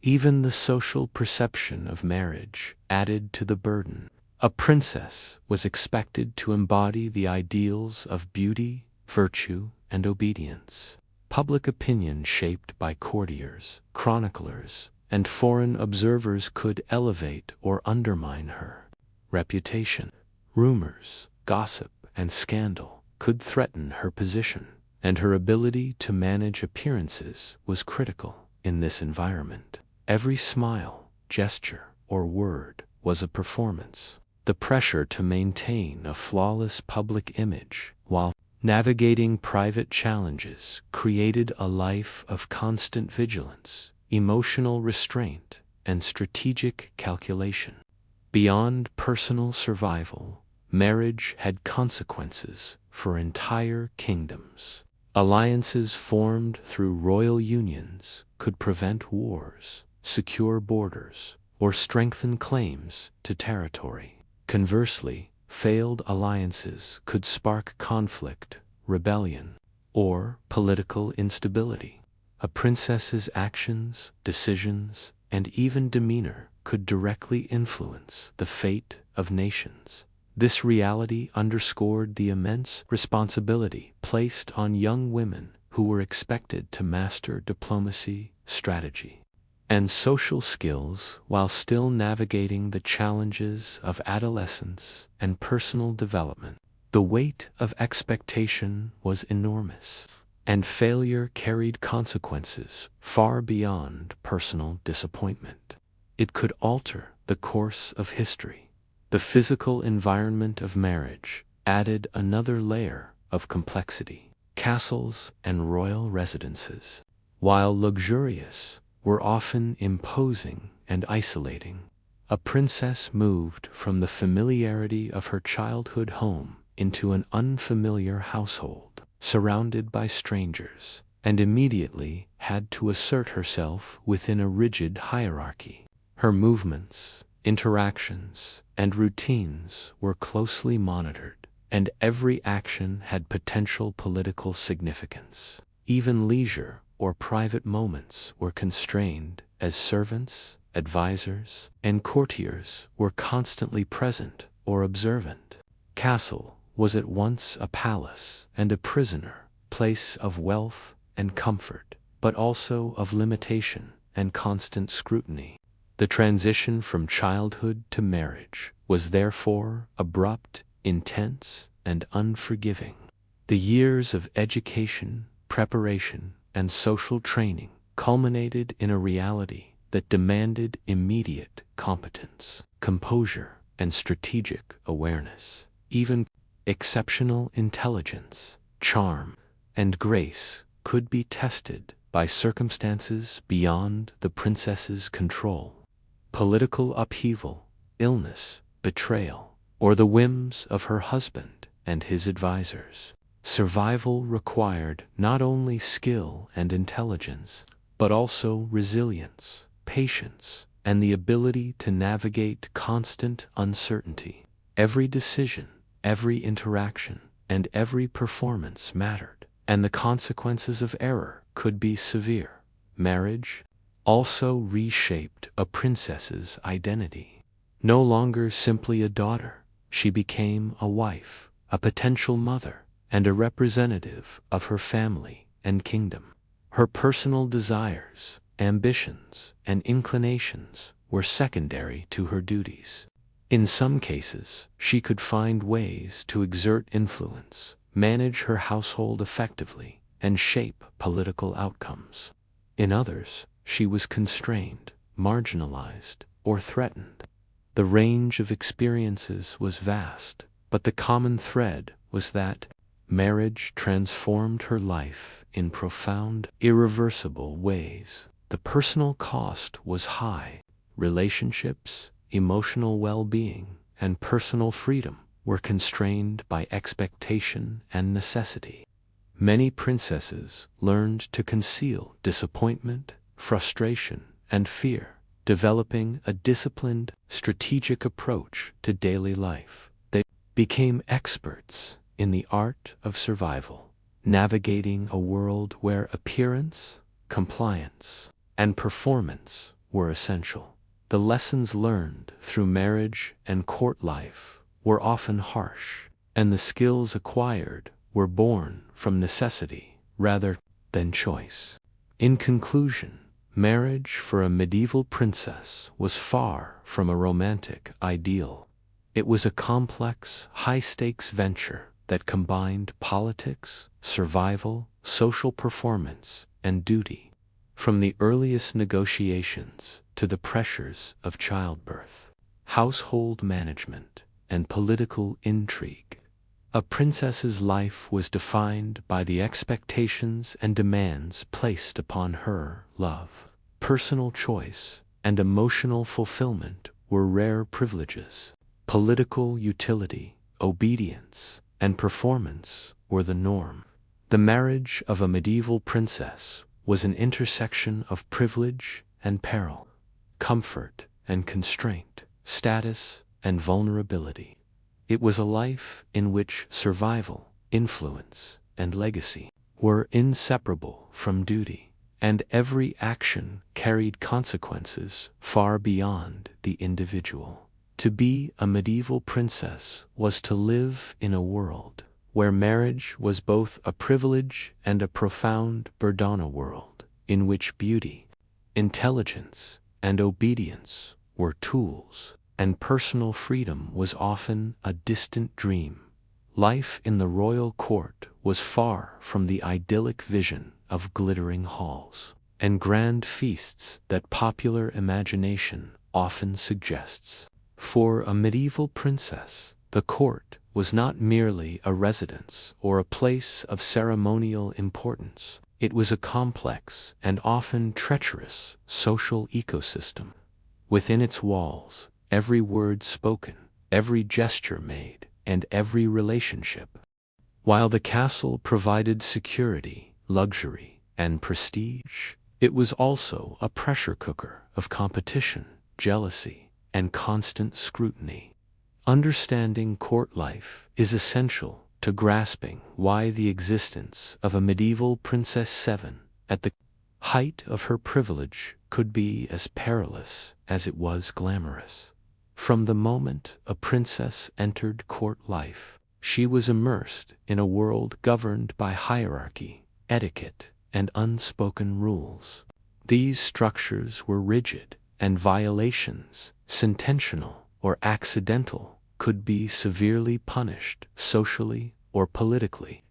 Even the social perception of marriage added to the burden. A princess was expected to embody the ideals of beauty, virtue, and obedience. Public opinion shaped by courtiers, chroniclers, and foreign observers could elevate or undermine her. Reputation, rumors, gossip, and scandal could threaten her position, and her ability to manage appearances was critical in this environment. Every smile, gesture, or word was a performance. The pressure to maintain a flawless public image while navigating private challenges created a life of constant vigilance, emotional restraint, and strategic calculation. Beyond personal survival, marriage had consequences for entire kingdoms. Alliances formed through royal unions could prevent wars, secure borders, or strengthen claims to territory. Conversely, failed alliances could spark conflict, rebellion, or political instability. A princess's actions, decisions, and even demeanor could directly influence the fate of nations. This reality underscored the immense responsibility placed on young women who were expected to master diplomacy, strategy, and social skills while still navigating the challenges of adolescence and personal development. The weight of expectation was enormous, and failure carried consequences far beyond personal disappointment. It could alter the course of history. The physical environment of marriage added another layer of complexity. Castles and royal residences, while luxurious, were often imposing and isolating. A princess moved from the familiarity of her childhood home into an unfamiliar household, surrounded by strangers, and immediately had to assert herself within a rigid hierarchy. Her movements, interactions, and routines were closely monitored, and every action had potential political significance. Even leisure or private moments were constrained, as servants, advisors, and courtiers were constantly present or observant. Castle was at once a palace and a prisoner, place of wealth and comfort, but also of limitation and constant scrutiny. The transition from childhood to marriage was therefore abrupt, intense, and unforgiving. The years of education, preparation, and social training culminated in a reality that demanded immediate competence, composure, and strategic awareness. Even exceptional intelligence, charm, and grace could be tested by circumstances beyond the princess's control. Political upheaval, illness, betrayal, or the whims of her husband and his advisors. Survival required not only skill and intelligence, but also resilience, patience, and the ability to navigate constant uncertainty. Every decision, every interaction, and every performance mattered, and the consequences of error could be severe. Marriage also reshaped a princess's identity. No longer simply a daughter, she became a wife, a potential mother, and a representative of her family and kingdom. Her personal desires, ambitions, and inclinations were secondary to her duties. In some cases, she could find ways to exert influence, manage her household effectively, and shape political outcomes. In others, she was constrained, marginalized, or threatened. The range of experiences was vast, but the common thread was that marriage transformed her life in profound, irreversible ways. The personal cost was high. Relationships, emotional well-being, and personal freedom were constrained by expectation and necessity. Many princesses learned to conceal disappointment, frustration, and fear, developing a disciplined, strategic approach to daily life. They became experts in the art of survival, navigating a world where appearance, compliance, and performance were essential. The lessons learned through marriage and court life were often harsh, and the skills acquired were born from necessity rather than choice. In conclusion, marriage for a medieval princess was far from a romantic ideal. It was a complex, high-stakes venture that combined politics, survival, social performance, and duty. From the earliest negotiations to the pressures of childbirth, household management, and political intrigue, a princess's life was defined by the expectations and demands placed upon her. Love, personal choice, and emotional fulfillment were rare privileges. Political utility, obedience, and performance were the norm. The marriage of a medieval princess was an intersection of privilege and peril, comfort and constraint, status and vulnerability. It was a life in which survival, influence, and legacy were inseparable from duty, and every action carried consequences far beyond the individual. To be a medieval princess was to live in a world where marriage was both a privilege and a profound burden, a world in which beauty, intelligence, and obedience were tools, and personal freedom was often a distant dream. Life in the royal court was far from the idyllic vision of glittering halls and grand feasts that popular imagination often suggests. For a medieval princess, the court was not merely a residence or a place of ceremonial importance. It was a complex and often treacherous social ecosystem. Within its walls, every word spoken, every gesture made, and every relationship. While the castle provided security, luxury, and prestige, it was also a pressure cooker of competition, jealousy, and constant scrutiny. Understanding court life is essential to grasping why the existence of a medieval Princess Seven at the height of her privilege could be as perilous as it was glamorous. From the moment a princess entered court life, She was immersed in a world governed by hierarchy, etiquette, and unspoken rules. These structures were rigid, and violations, intentional or accidental, could be severely punished socially or politically.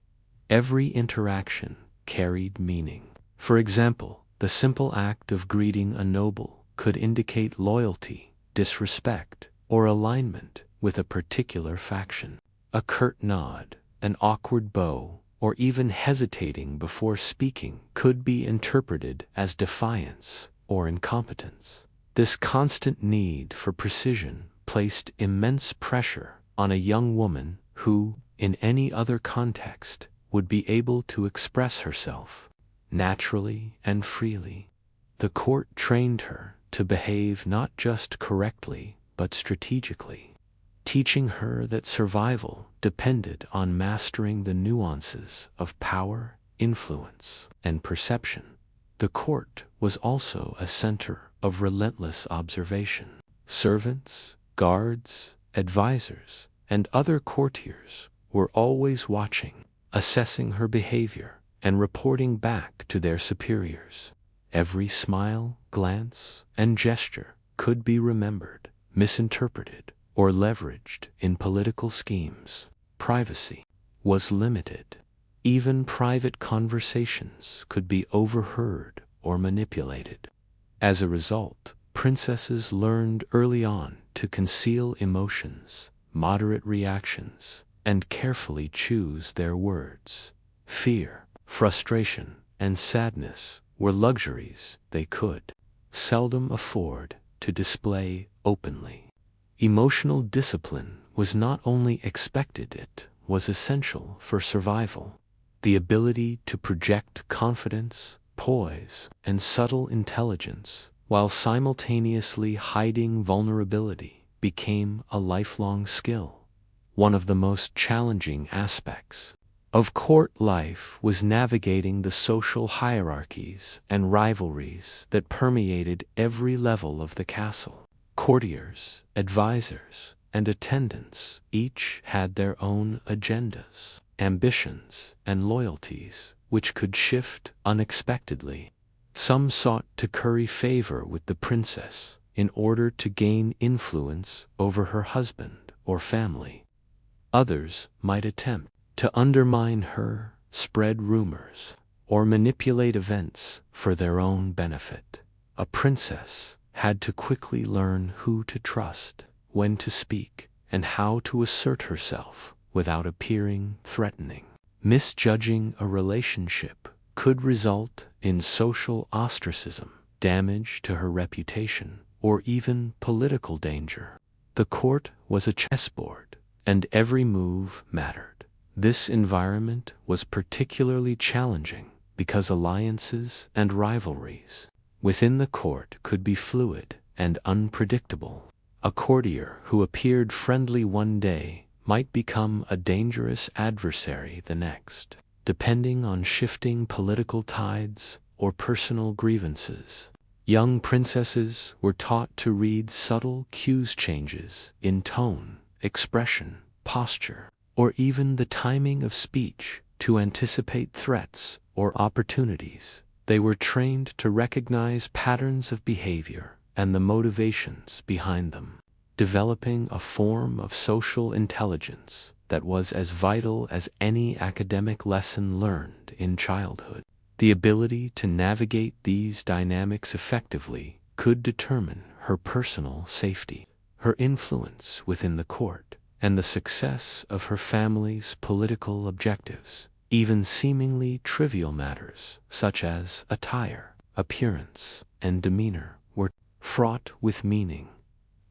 Every interaction carried meaning. For example, the simple act of greeting a noble could indicate loyalty, disrespect, or alignment with a particular faction. A curt nod, an awkward bow, or even hesitating before speaking could be interpreted as defiance or incompetence. This constant need for precision placed immense pressure on a young woman who, in any other context, would be able to express herself naturally and freely. The court trained her to behave not just correctly but strategically, teaching her that survival depended on mastering the nuances of power, influence, and perception. The court was also a center of relentless observation. Servants, guards, advisors, and other courtiers were always watching, assessing her behavior, and reporting back to their superiors. Every smile, glance, and gesture could be remembered, misinterpreted, or leveraged in political schemes. Privacy was limited. Even private conversations could be overheard or manipulated. As a result, princesses learned early on to conceal emotions, moderate reactions, and carefully choose their words. Fear, frustration, and sadness were luxuries they could seldom afford to display openly. Emotional discipline was not only expected, it was essential for survival. The ability to project confidence, poise, and subtle intelligence while simultaneously hiding vulnerability became a lifelong skill. One of the most challenging aspects of court life was navigating the social hierarchies and rivalries that permeated every level of the castle. Courtiers, advisors, and attendants each had their own agendas, ambitions, and loyalties, which could shift unexpectedly. Some sought to curry favor with the princess in order to gain influence over her husband or family. Others might attempt to undermine her, spread rumors, or manipulate events for their own benefit. A princess had to quickly learn who to trust, when to speak, and how to assert herself without appearing threatening. Misjudging a relationship could result in social ostracism, damage to her reputation, or even political danger. The court was a chessboard, and every move mattered. This environment was particularly challenging because alliances and rivalries within the court could be fluid and unpredictable. A courtier who appeared friendly one day might become a dangerous adversary the next, depending on shifting political tides or personal grievances. Young princesses were taught to read subtle cues, changes in tone, expression, posture, or even the timing of speech to anticipate threats or opportunities. They were trained to recognize patterns of behavior and the motivations behind them, developing a form of social intelligence that was as vital as any academic lesson learned in childhood. The ability to navigate these dynamics effectively could determine her personal safety, her influence within the court, and the success of her family's political objectives. Even seemingly trivial matters, such as attire, appearance, and demeanor, were fraught with meaning.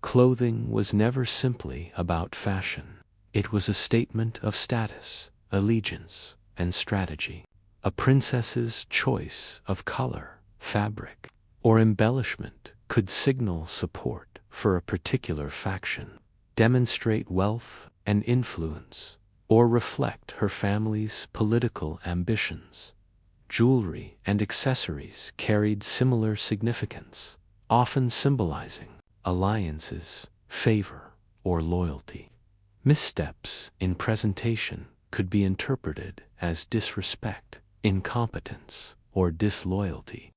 Clothing was never simply about fashion. It was a statement of status, allegiance, and strategy. A princess's choice of color, fabric, or embellishment could signal support for a particular faction, demonstrate wealth and influence, or reflect her family's political ambitions. Jewelry and accessories carried similar significance, often symbolizing alliances, favor, or loyalty. Missteps in presentation could be interpreted as disrespect, incompetence, or disloyalty.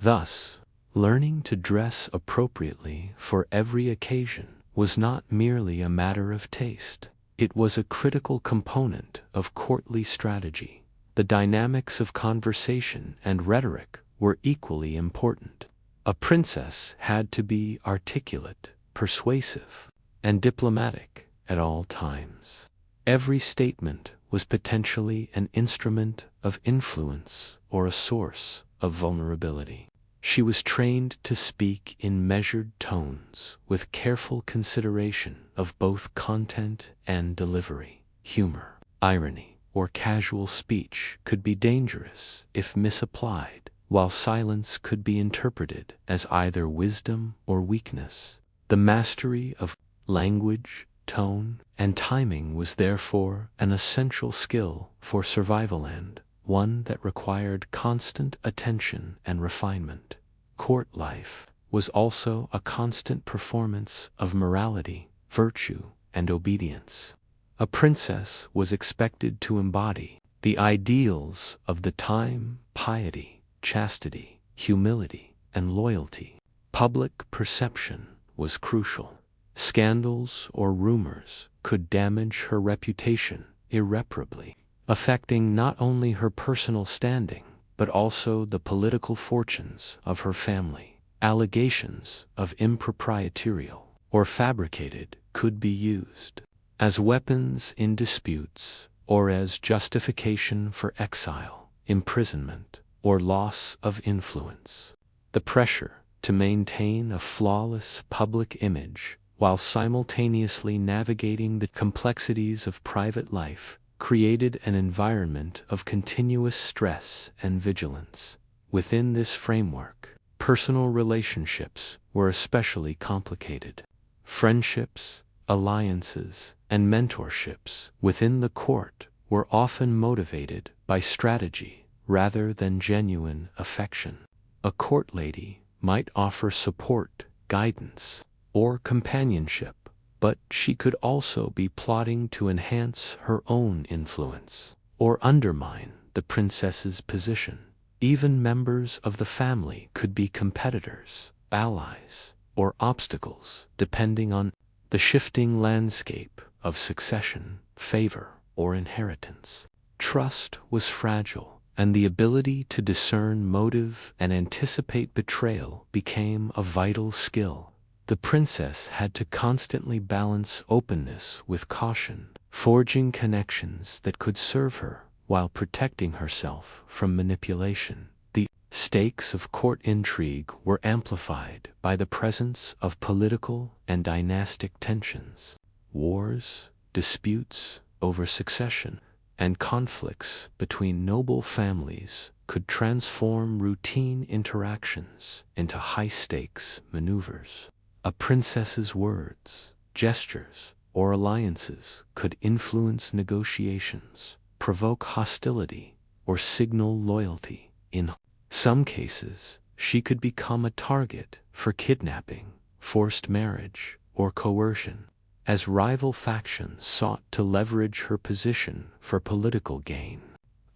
Thus, learning to dress appropriately for every occasion was not merely a matter of taste. It was a critical component of courtly strategy. The dynamics of conversation and rhetoric were equally important. A princess had to be articulate, persuasive, and diplomatic at all times. Every statement was potentially an instrument of influence or a source of vulnerability. She was trained to speak in measured tones with careful consideration of both content and delivery. Humor, irony, or casual speech could be dangerous if misapplied, while silence could be interpreted as either wisdom or weakness. The mastery of language, tone, and timing was therefore an essential skill for survival and one that required constant attention and refinement. Court life was also a constant performance of morality, virtue, and obedience. A princess was expected to embody the ideals of the time: piety, chastity, humility, and loyalty. Public perception was crucial. Scandals or rumors could damage her reputation irreparably, affecting not only her personal standing but also the political fortunes of her family. Allegations of improprietorial or fabricated could be used as weapons in disputes or as justification for exile, imprisonment, or loss of influence. The pressure to maintain a flawless public image while simultaneously navigating the complexities of private life created an environment of continuous stress and vigilance. Within this framework, personal relationships were especially complicated. Friendships, alliances, and mentorships within the court were often motivated by strategy rather than genuine affection. A court lady might offer support, guidance, or companionship, but she could also be plotting to enhance her own influence or undermine the princess's position. Even members of the family could be competitors, allies, or obstacles, depending on the shifting landscape of succession, favor, or inheritance. Trust was fragile, and the ability to discern motive and anticipate betrayal became a vital skill. The princess had to constantly balance openness with caution, forging connections that could serve her while protecting herself from manipulation. The stakes of court intrigue were amplified by the presence of political and dynastic tensions. Wars, disputes over succession, and conflicts between noble families could transform routine interactions into high-stakes maneuvers. A princess's words, gestures, or alliances could influence negotiations, provoke hostility, or signal loyalty. In some cases, she could become a target for kidnapping, forced marriage, or coercion, as rival factions sought to leverage her position for political gain.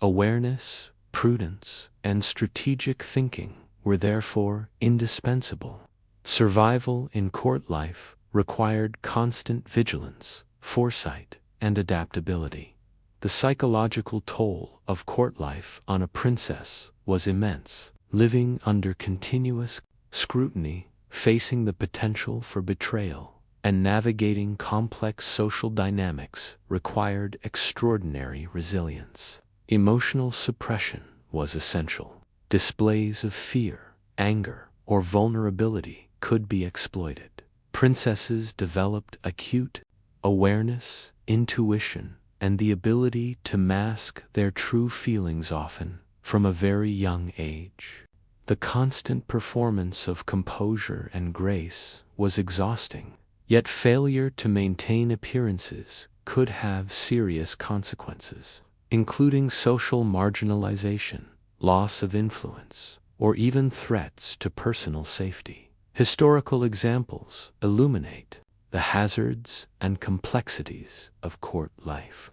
Awareness, prudence, and strategic thinking were therefore indispensable. Survival in court life required constant vigilance, foresight, and adaptability. The psychological toll of court life on a princess was immense. Living under continuous scrutiny, facing the potential for betrayal, and navigating complex social dynamics required extraordinary resilience. Emotional suppression was essential. Displays of fear, anger, or vulnerability could be exploited. Princesses developed acute awareness, intuition, and the ability to mask their true feelings often from a very young age. The constant performance of composure and grace was exhausting, yet failure to maintain appearances could have serious consequences, including social marginalization, loss of influence, or even threats to personal safety. Historical examples illuminate the hazards and complexities of court life.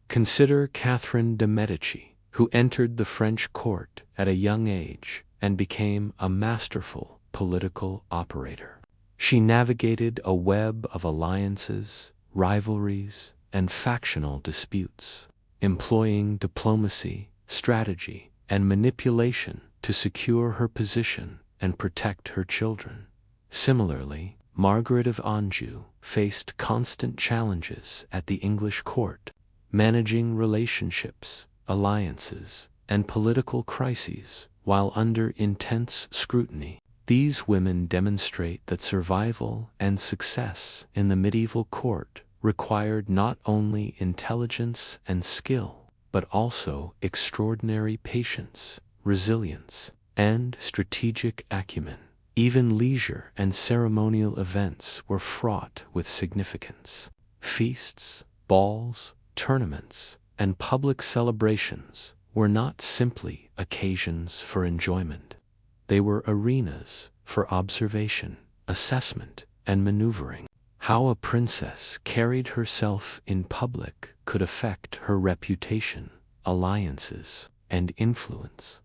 Consider Catherine de' Medici, who entered the French court at a young age and became a masterful political operator. She navigated a web of alliances, rivalries, and factional disputes, employing diplomacy, strategy, and manipulation to secure her position and protect her children. Similarly, Margaret of Anjou faced constant challenges at the English court, managing relationships, alliances, and political crises while under intense scrutiny. These women demonstrate that survival and success in the medieval court required not only intelligence and skill, but also extraordinary patience, resilience, and strategic acumen. Even leisure and ceremonial events were fraught with significance. Feasts, balls, tournaments, and public celebrations were not simply occasions for enjoyment. They were arenas for observation, assessment, and maneuvering. How a princess carried herself in public could affect her reputation, alliances, and influence.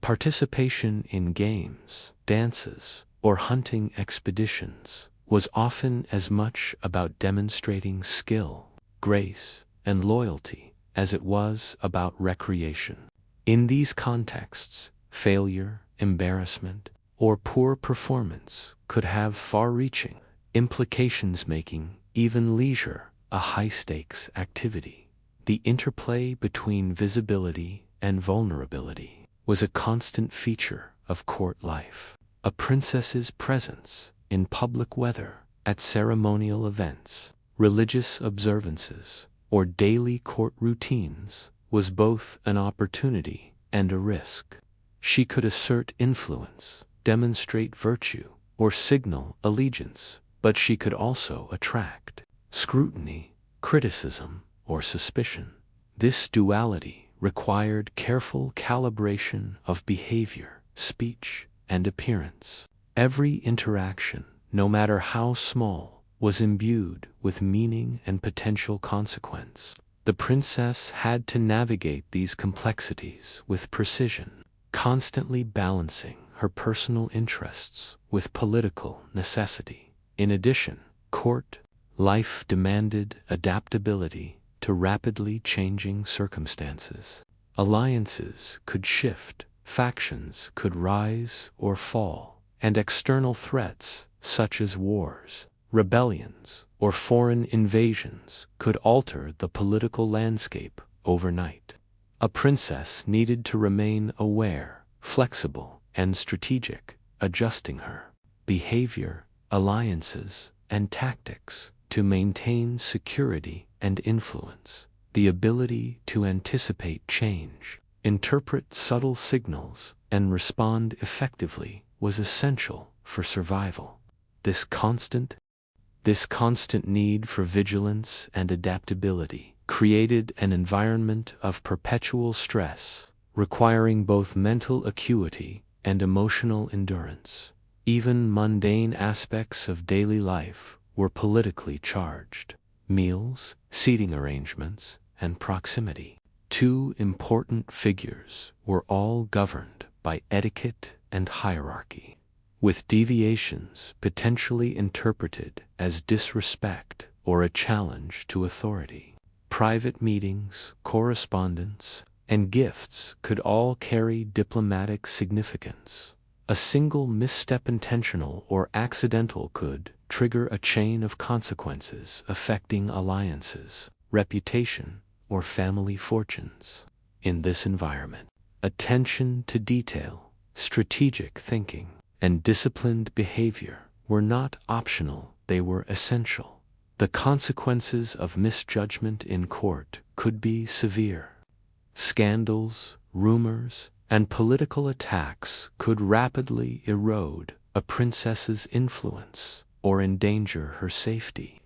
Participation in games, dances, or hunting expeditions was often as much about demonstrating skill, grace, and loyalty as it was about recreation. In these contexts, failure, embarrassment, or poor performance could have far-reaching implications, making even leisure a high-stakes activity. The interplay between visibility and vulnerability was a constant feature of court life. A princess's presence in public, whether at ceremonial events, religious observances, or daily court routines, was both an opportunity and a risk. She could assert influence, demonstrate virtue, or signal allegiance, but she could also attract scrutiny, criticism, or suspicion. This duality required careful calibration of behavior, speech, and appearance. Every interaction, no matter how small, was imbued with meaning and potential consequence. The princess had to navigate these complexities with precision, constantly balancing her personal interests with political necessity. In addition, court life demanded adaptability to rapidly changing circumstances. Alliances could shift, factions could rise or fall, and external threats, such as wars, rebellions, or foreign invasions, could alter the political landscape overnight. A princess needed to remain aware, flexible, and strategic, adjusting her behavior, alliances, and tactics to maintain security and influence. The ability to anticipate change, interpret subtle signals, and respond effectively was essential for survival. This constant need for vigilance and adaptability created an environment of perpetual stress, requiring both mental acuity and emotional endurance. Even mundane aspects of daily life were politically charged. Meals, seating arrangements, and proximity. Two important figures were all governed by etiquette and hierarchy, with deviations potentially interpreted as disrespect or a challenge to authority. Private meetings, correspondence, and gifts could all carry diplomatic significance. A single misstep, intentional or accidental, could trigger a chain of consequences affecting alliances, reputation, or family fortunes. In this environment, attention to detail, strategic thinking, and disciplined behavior were not optional, they were essential. The consequences of misjudgment in court could be severe. Scandals, rumors, and political attacks could rapidly erode a princess's influence or endanger her safety.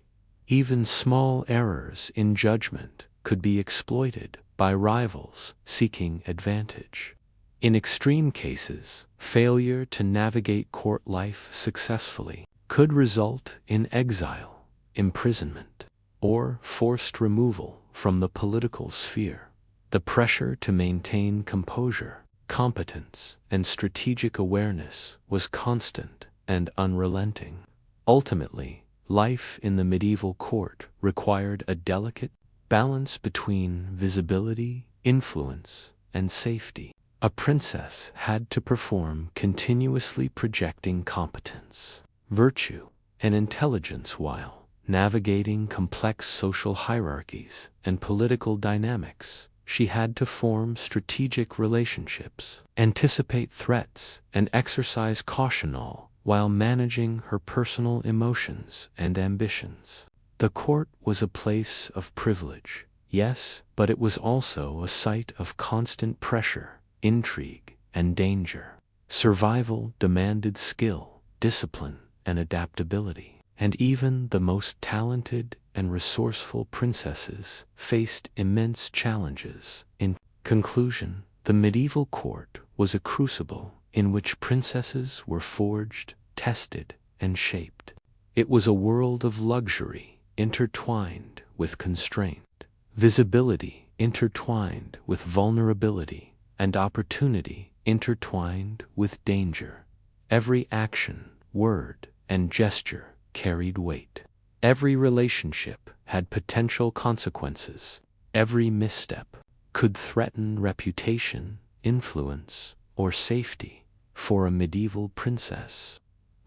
Even small errors in judgment could be exploited by rivals seeking advantage. In extreme cases, failure to navigate court life successfully could result in exile, imprisonment, or forced removal from the political sphere. The pressure to maintain composure, competence, and strategic awareness was constant and unrelenting. Ultimately, life in the medieval court required a delicate balance between visibility, influence, and safety. A princess had to perform continuously projecting competence, virtue, and intelligence while navigating complex social hierarchies and political dynamics. She had to form strategic relationships, anticipate threats, and exercise caution all while managing her personal emotions and ambitions. The court was a place of privilege, yes, but it was also a site of constant pressure, intrigue, and danger. Survival demanded skill, discipline, and adaptability, and even the most talented and resourceful princesses faced immense challenges. In conclusion, the medieval court was a crucible in which princesses were forged, tested, and shaped. It was a world of luxury intertwined with constraint, visibility intertwined with vulnerability, and opportunity intertwined with danger. Every action, word, and gesture carried weight. Every relationship had potential consequences. Every misstep could threaten reputation, influence, or safety. For a medieval princess,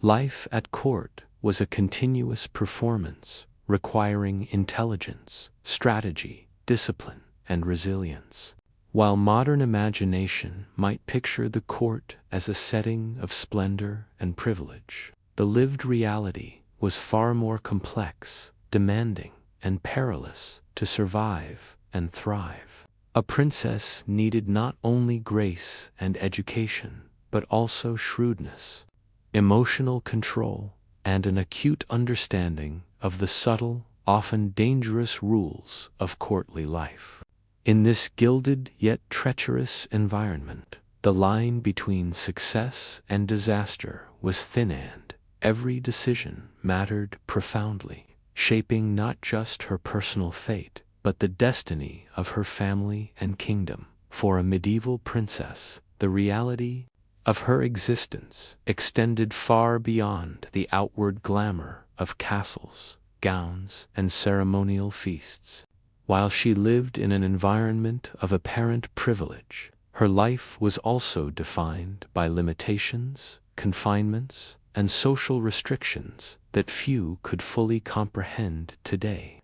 life at court was a continuous performance requiring intelligence, strategy, discipline, and resilience. While modern imagination might picture the court as a setting of splendor and privilege, the lived reality was far more complex, demanding, and perilous to survive and thrive. A princess needed not only grace and education, but also shrewdness, emotional control, and an acute understanding of the subtle, often dangerous rules of courtly life. In this gilded yet treacherous environment, the line between success and disaster was thin and every decision mattered profoundly, shaping not just her personal fate, but the destiny of her family and kingdom. For a medieval princess, the reality of her existence extended far beyond the outward glamour of castles, gowns, and ceremonial feasts. While she lived in an environment of apparent privilege, her life was also defined by limitations, confinements, and social restrictions that few could fully comprehend today.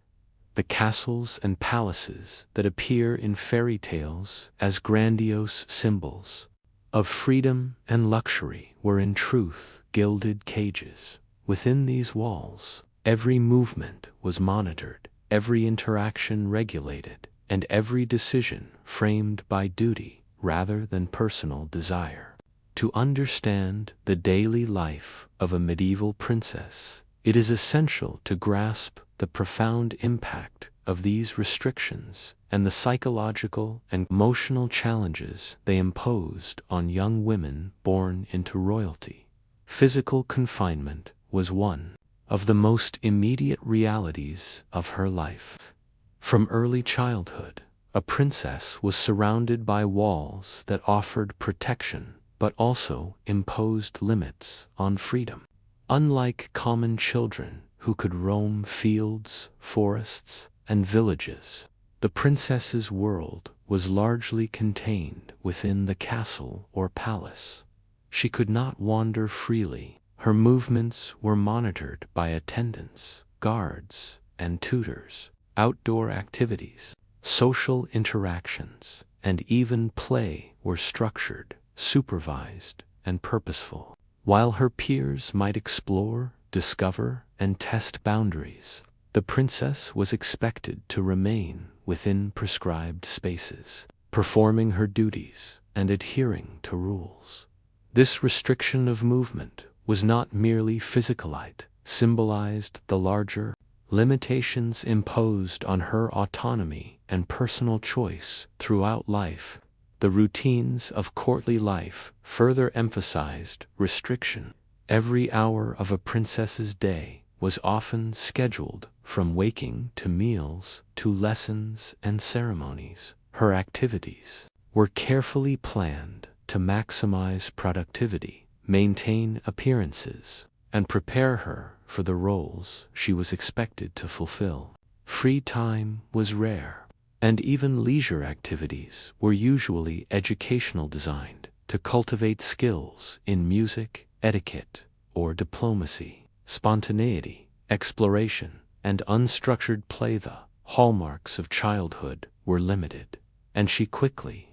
The castles and palaces that appear in fairy tales as grandiose symbols of freedom and luxury were in truth gilded cages. Within these walls, every movement was monitored, every interaction regulated, and every decision framed by duty rather than personal desire. To understand the daily life of a medieval princess, it is essential to grasp the profound impact of these restrictions and the psychological and emotional challenges they imposed on young women born into royalty. Physical confinement was one of the most immediate realities of her life. From early childhood, a princess was surrounded by walls that offered protection but also imposed limits on freedom. Unlike common children who could roam fields, forests, and villages, the princess's world was largely contained within the castle or palace. She could not wander freely. Her movements were monitored by attendants, guards, and tutors. Outdoor activities, social interactions, and even play were structured, supervised, and purposeful. While her peers might explore, discover, and test boundaries, the princess was expected to remain within prescribed spaces, performing her duties and adhering to rules. This restriction of movement was not merely physical, it symbolized the larger limitations imposed on her autonomy and personal choice throughout life. The routines of courtly life further emphasized restriction. Every hour of a princess's day was often scheduled From waking to meals to lessons and ceremonies, her activities were carefully planned to maximize productivity, maintain appearances, and prepare her for the roles she was expected to fulfill. Free time was rare, and even leisure activities were usually educational, designed to cultivate skills in music, etiquette, or diplomacy. Spontaneity, exploration, and unstructured play, the hallmarks of childhood, were limited, and she quickly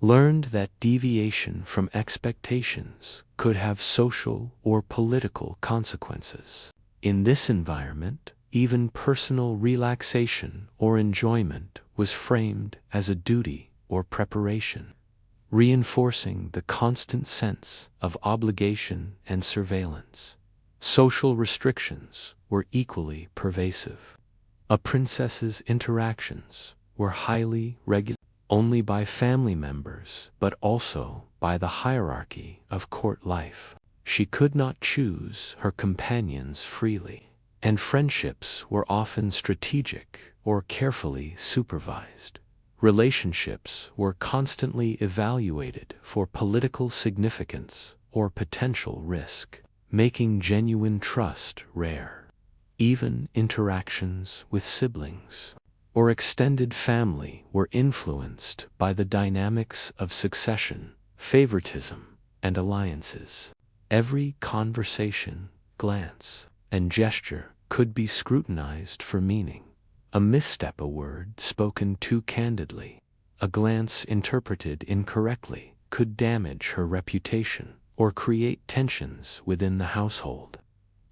learned that deviation from expectations could have social or political consequences. In this environment, even personal relaxation or enjoyment was framed as a duty or preparation, reinforcing the constant sense of obligation and surveillance. Social restrictions were equally pervasive. A princess's interactions were highly regulated only by family members, but also by the hierarchy of court life. She could not choose her companions freely, and friendships were often strategic or carefully supervised. Relationships were constantly evaluated for political significance or potential risk, making genuine trust rare. Even interactions with siblings or extended family were influenced by the dynamics of succession, favoritism, and alliances. Every conversation, glance, and gesture could be scrutinized for meaning. A misstep, a word spoken too candidly, a glance interpreted incorrectly, could damage her reputation or create tensions within the household.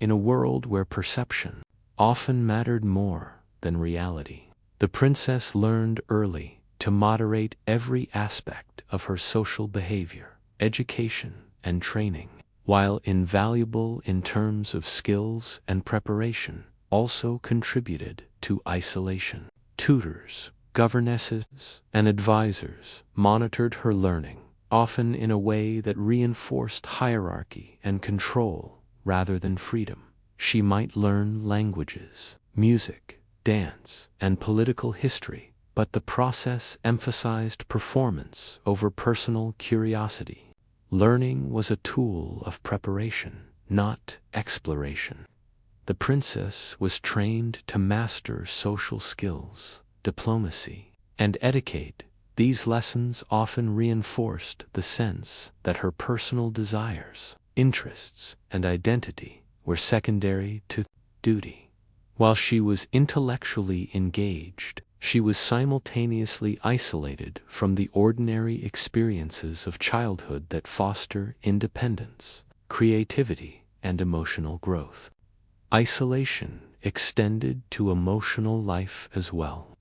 In a world where perception often mattered more than reality, the princess learned early to moderate every aspect of her social behavior. Education and training, while invaluable in terms of skills and preparation, also contributed to isolation. Tutors, governesses, and advisors monitored her learning, often in a way that reinforced hierarchy and control rather than freedom. She might learn languages, music, dance, and political history, but the process emphasized performance over personal curiosity. Learning was a tool of preparation, not exploration. The princess was trained to master social skills, diplomacy, and etiquette. These lessons often reinforced the sense that her personal desires, interests, and identity were secondary to duty. While she was intellectually engaged, she was simultaneously isolated from the ordinary experiences of childhood that foster independence, creativity, and emotional growth. Isolation extended to emotional life as well.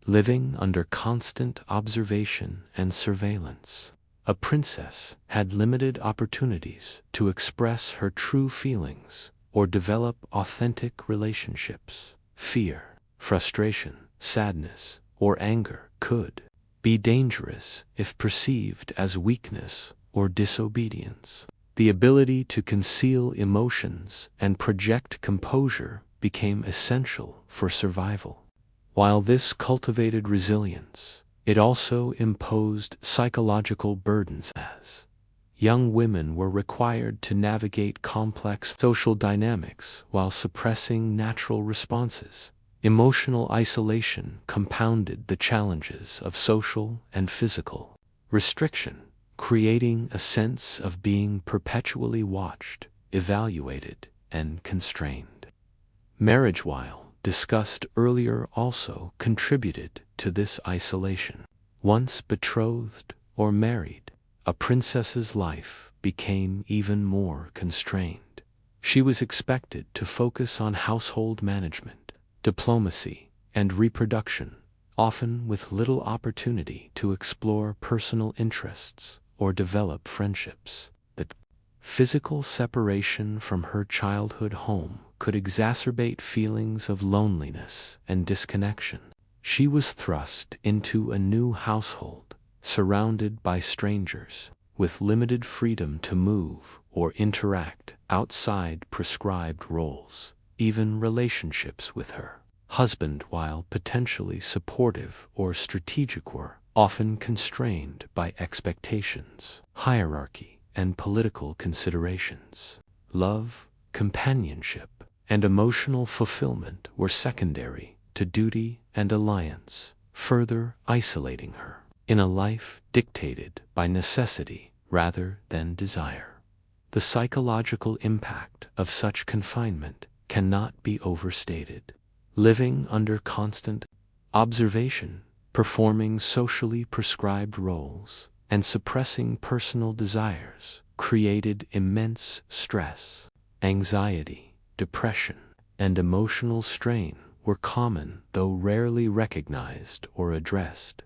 Living under constant observation and surveillance, a princess had limited opportunities to express her true feelings or develop authentic relationships. Fear, frustration, sadness, or anger could be dangerous if perceived as weakness or disobedience. The ability to conceal emotions and project composure became essential for survival. While this cultivated resilience, it also imposed psychological burdens, as young women were required to navigate complex social dynamics while suppressing natural responses. Emotional isolation compounded the challenges of social and physical restriction, creating a sense of being perpetually watched, evaluated, and constrained. Marriage, while discussed earlier, also contributed to this isolation. Once betrothed or married, a princess's life became even more constrained. She was expected to focus on household management, diplomacy, and reproduction, often with little opportunity to explore personal interests or develop friendships. The physical separation from her childhood home could exacerbate feelings of loneliness and disconnection. She was thrust into a new household, surrounded by strangers, with limited freedom to move or interact outside prescribed roles. Even relationships with her husband, while potentially supportive or strategic, were often constrained by expectations, hierarchy, and political considerations. Love, companionship, and emotional fulfillment were secondary to duty and alliance, further isolating her in a life dictated by necessity rather than desire. The psychological impact of such confinement cannot be overstated. Living under constant observation, performing socially prescribed roles, and suppressing personal desires created immense stress. Anxiety, depression, and emotional strain were common, though rarely recognized or addressed.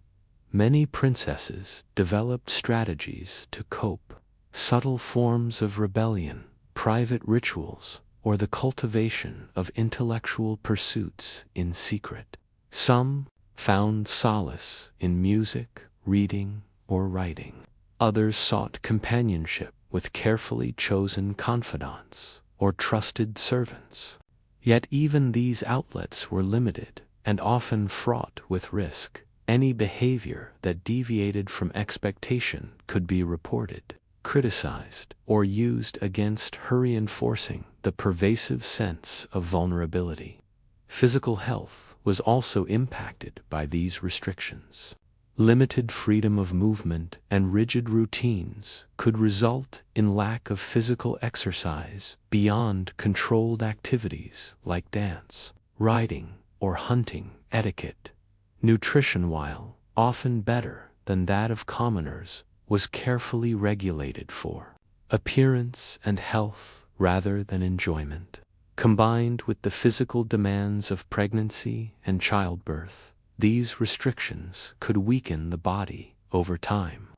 Many princesses developed strategies to cope: subtle forms of rebellion, private rituals, or the cultivation of intellectual pursuits in secret. Some found solace in music, reading, or writing. Others sought companionship with carefully chosen confidants or trusted servants. Yet even these outlets were limited and often fraught with risk. Any behavior that deviated from expectation could be reported, criticized, or used against her, reinforcing the pervasive sense of vulnerability. Physical health was also impacted by these restrictions. Limited freedom of movement and rigid routines could result in lack of physical exercise beyond controlled activities like dance, riding, or hunting. Etiquette. Nutrition, while often better than that of commoners, was carefully regulated for appearance and health rather than enjoyment. Combined with the physical demands of pregnancy and childbirth, these restrictions could weaken the body over time.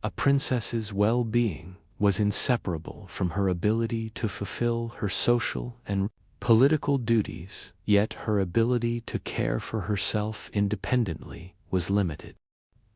A princess's well-being was inseparable from her ability to fulfill her social and political duties, yet her ability to care for herself independently was limited.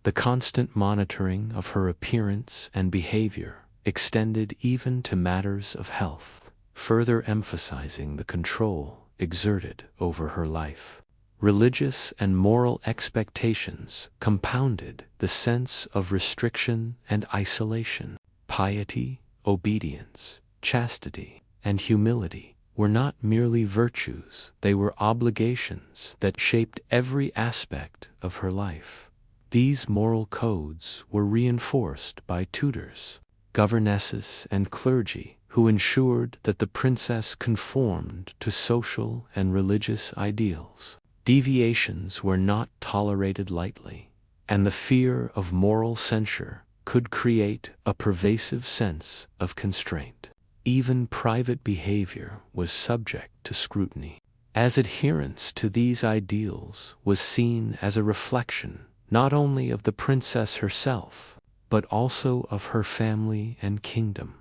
The constant monitoring of her appearance and behavior extended even to matters of health, further emphasizing the control exerted over her life. Religious and moral expectations compounded the sense of restriction and isolation. Piety, obedience, chastity, and humility were not merely virtues, they were obligations that shaped every aspect of her life. These moral codes were reinforced by tutors, governesses, and clergy who ensured that the princess conformed to social and religious ideals. Deviations were not tolerated lightly, and the fear of moral censure could create a pervasive sense of constraint. Even private behavior was subject to scrutiny, as adherence to these ideals was seen as a reflection not only of the princess herself, but also of her family and kingdom.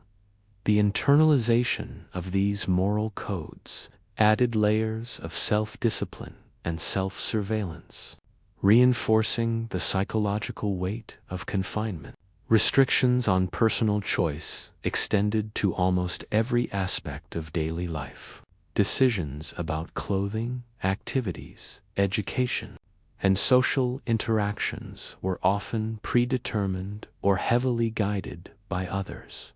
The internalization of these moral codes added layers of self-discipline and self-surveillance, reinforcing the psychological weight of confinement. Restrictions on personal choice extended to almost every aspect of daily life. Decisions about clothing, activities, education, and social interactions were often predetermined or heavily guided by others.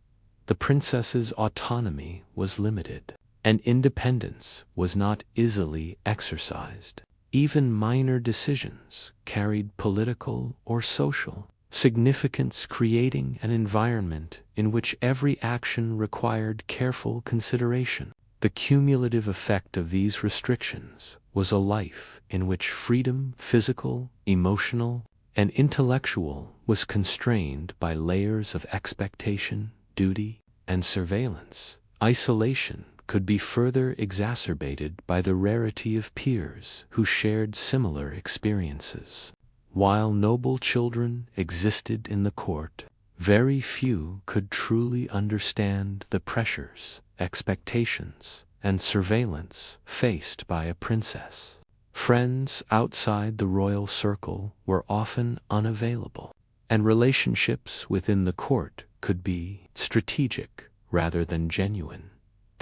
The princess's autonomy was limited, and independence was not easily exercised. Even minor decisions carried political or social significance, creating an environment in which every action required careful consideration. The cumulative effect of these restrictions was a life in which freedom, physical, emotional, and intellectual, was constrained by layers of expectation, duty, and surveillance. Isolation could be further exacerbated by the rarity of peers who shared similar experiences. While noble children existed in the court, very few could truly understand the pressures, expectations, and surveillance faced by a princess. Friends outside the royal circle were often unavailable, and relationships within the court could be strategic rather than genuine.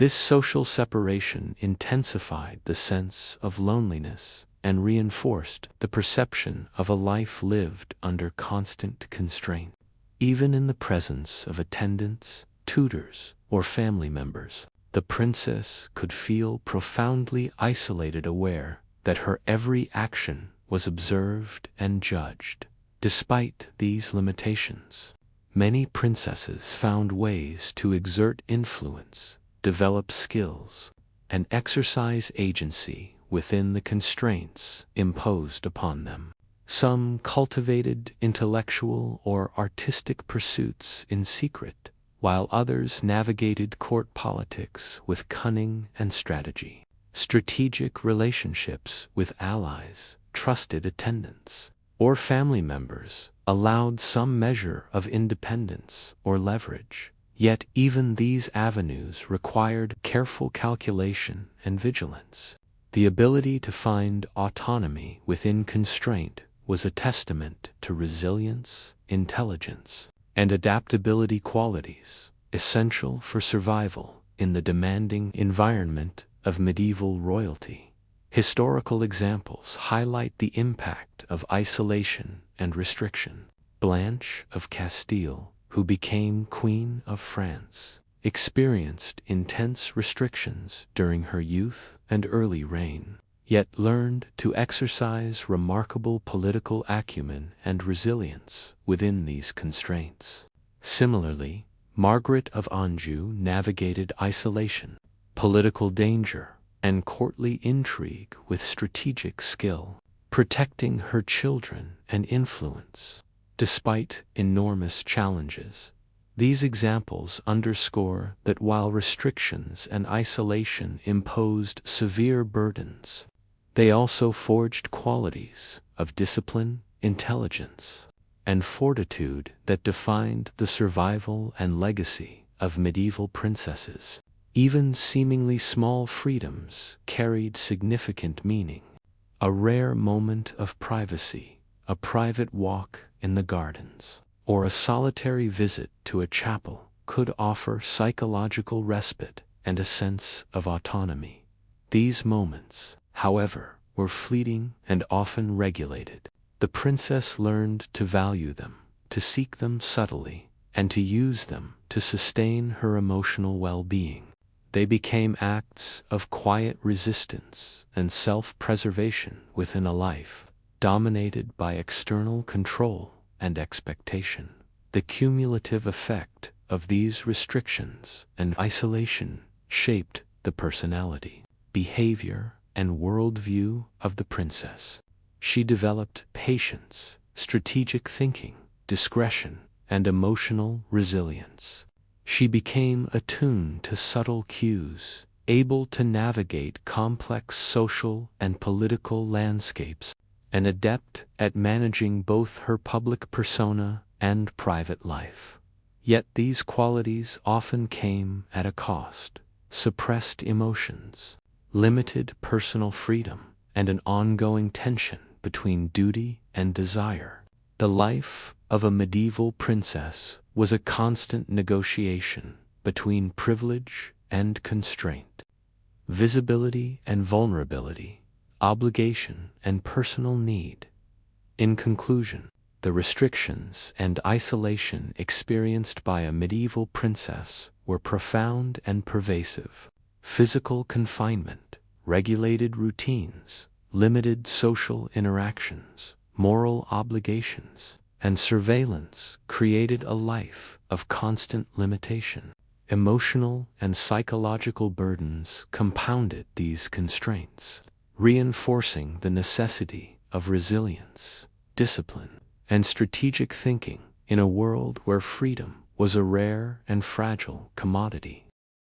This social separation intensified the sense of loneliness and reinforced the perception of a life lived under constant constraint. Even in the presence of attendants, tutors, or family members, the princess could feel profoundly isolated, aware that her every action was observed and judged. Despite these limitations, many princesses found ways to exert influence, develop skills, and exercise agency within the constraints imposed upon them. Some cultivated intellectual or artistic pursuits in secret, while others navigated court politics with cunning and strategy. Strategic relationships with allies, trusted attendants, or family members allowed some measure of independence or leverage. Yet even these avenues required careful calculation and vigilance. The ability to find autonomy within constraint was a testament to resilience, intelligence, and adaptability, qualities essential for survival in the demanding environment of medieval royalty. Historical examples highlight the impact of isolation and restriction. Blanche of Castile, who became Queen of France, experienced intense restrictions during her youth and early reign, yet learned to exercise remarkable political acumen and resilience within these constraints. Similarly, Margaret of Anjou navigated isolation, political danger, and courtly intrigue with strategic skill, protecting her children and influence. Despite enormous challenges, these examples underscore that while restrictions and isolation imposed severe burdens, they also forged qualities of discipline, intelligence, and fortitude that defined the survival and legacy of medieval princesses. Even seemingly small freedoms carried significant meaning. A rare moment of privacy, a private walk in the gardens, or a solitary visit to a chapel could offer psychological respite and a sense of autonomy. These moments, however, were fleeting and often regulated. The princess learned to value them, to seek them subtly, and to use them to sustain her emotional well-being. They became acts of quiet resistance and self-preservation within a life dominated by external control and expectation. The cumulative effect of these restrictions and isolation shaped the personality, behavior, and worldview of the princess. She developed patience, strategic thinking, discretion, and emotional resilience. She became attuned to subtle cues, able to navigate complex social and political landscapes, and adept at managing both her public persona and private life. Yet these qualities often came at a cost: suppressed emotions, limited personal freedom, and an ongoing tension between duty and desire. The life of a medieval princess was a constant negotiation between privilege and constraint, visibility and vulnerability, obligation and personal need. In conclusion, the restrictions and isolation experienced by a medieval princess were profound and pervasive. Physical confinement, regulated routines, limited social interactions, moral obligations, and surveillance created a life of constant limitation. Emotional and psychological burdens compounded these constraints, reinforcing the necessity of resilience, discipline, and strategic thinking in a world where freedom was a rare and fragile commodity.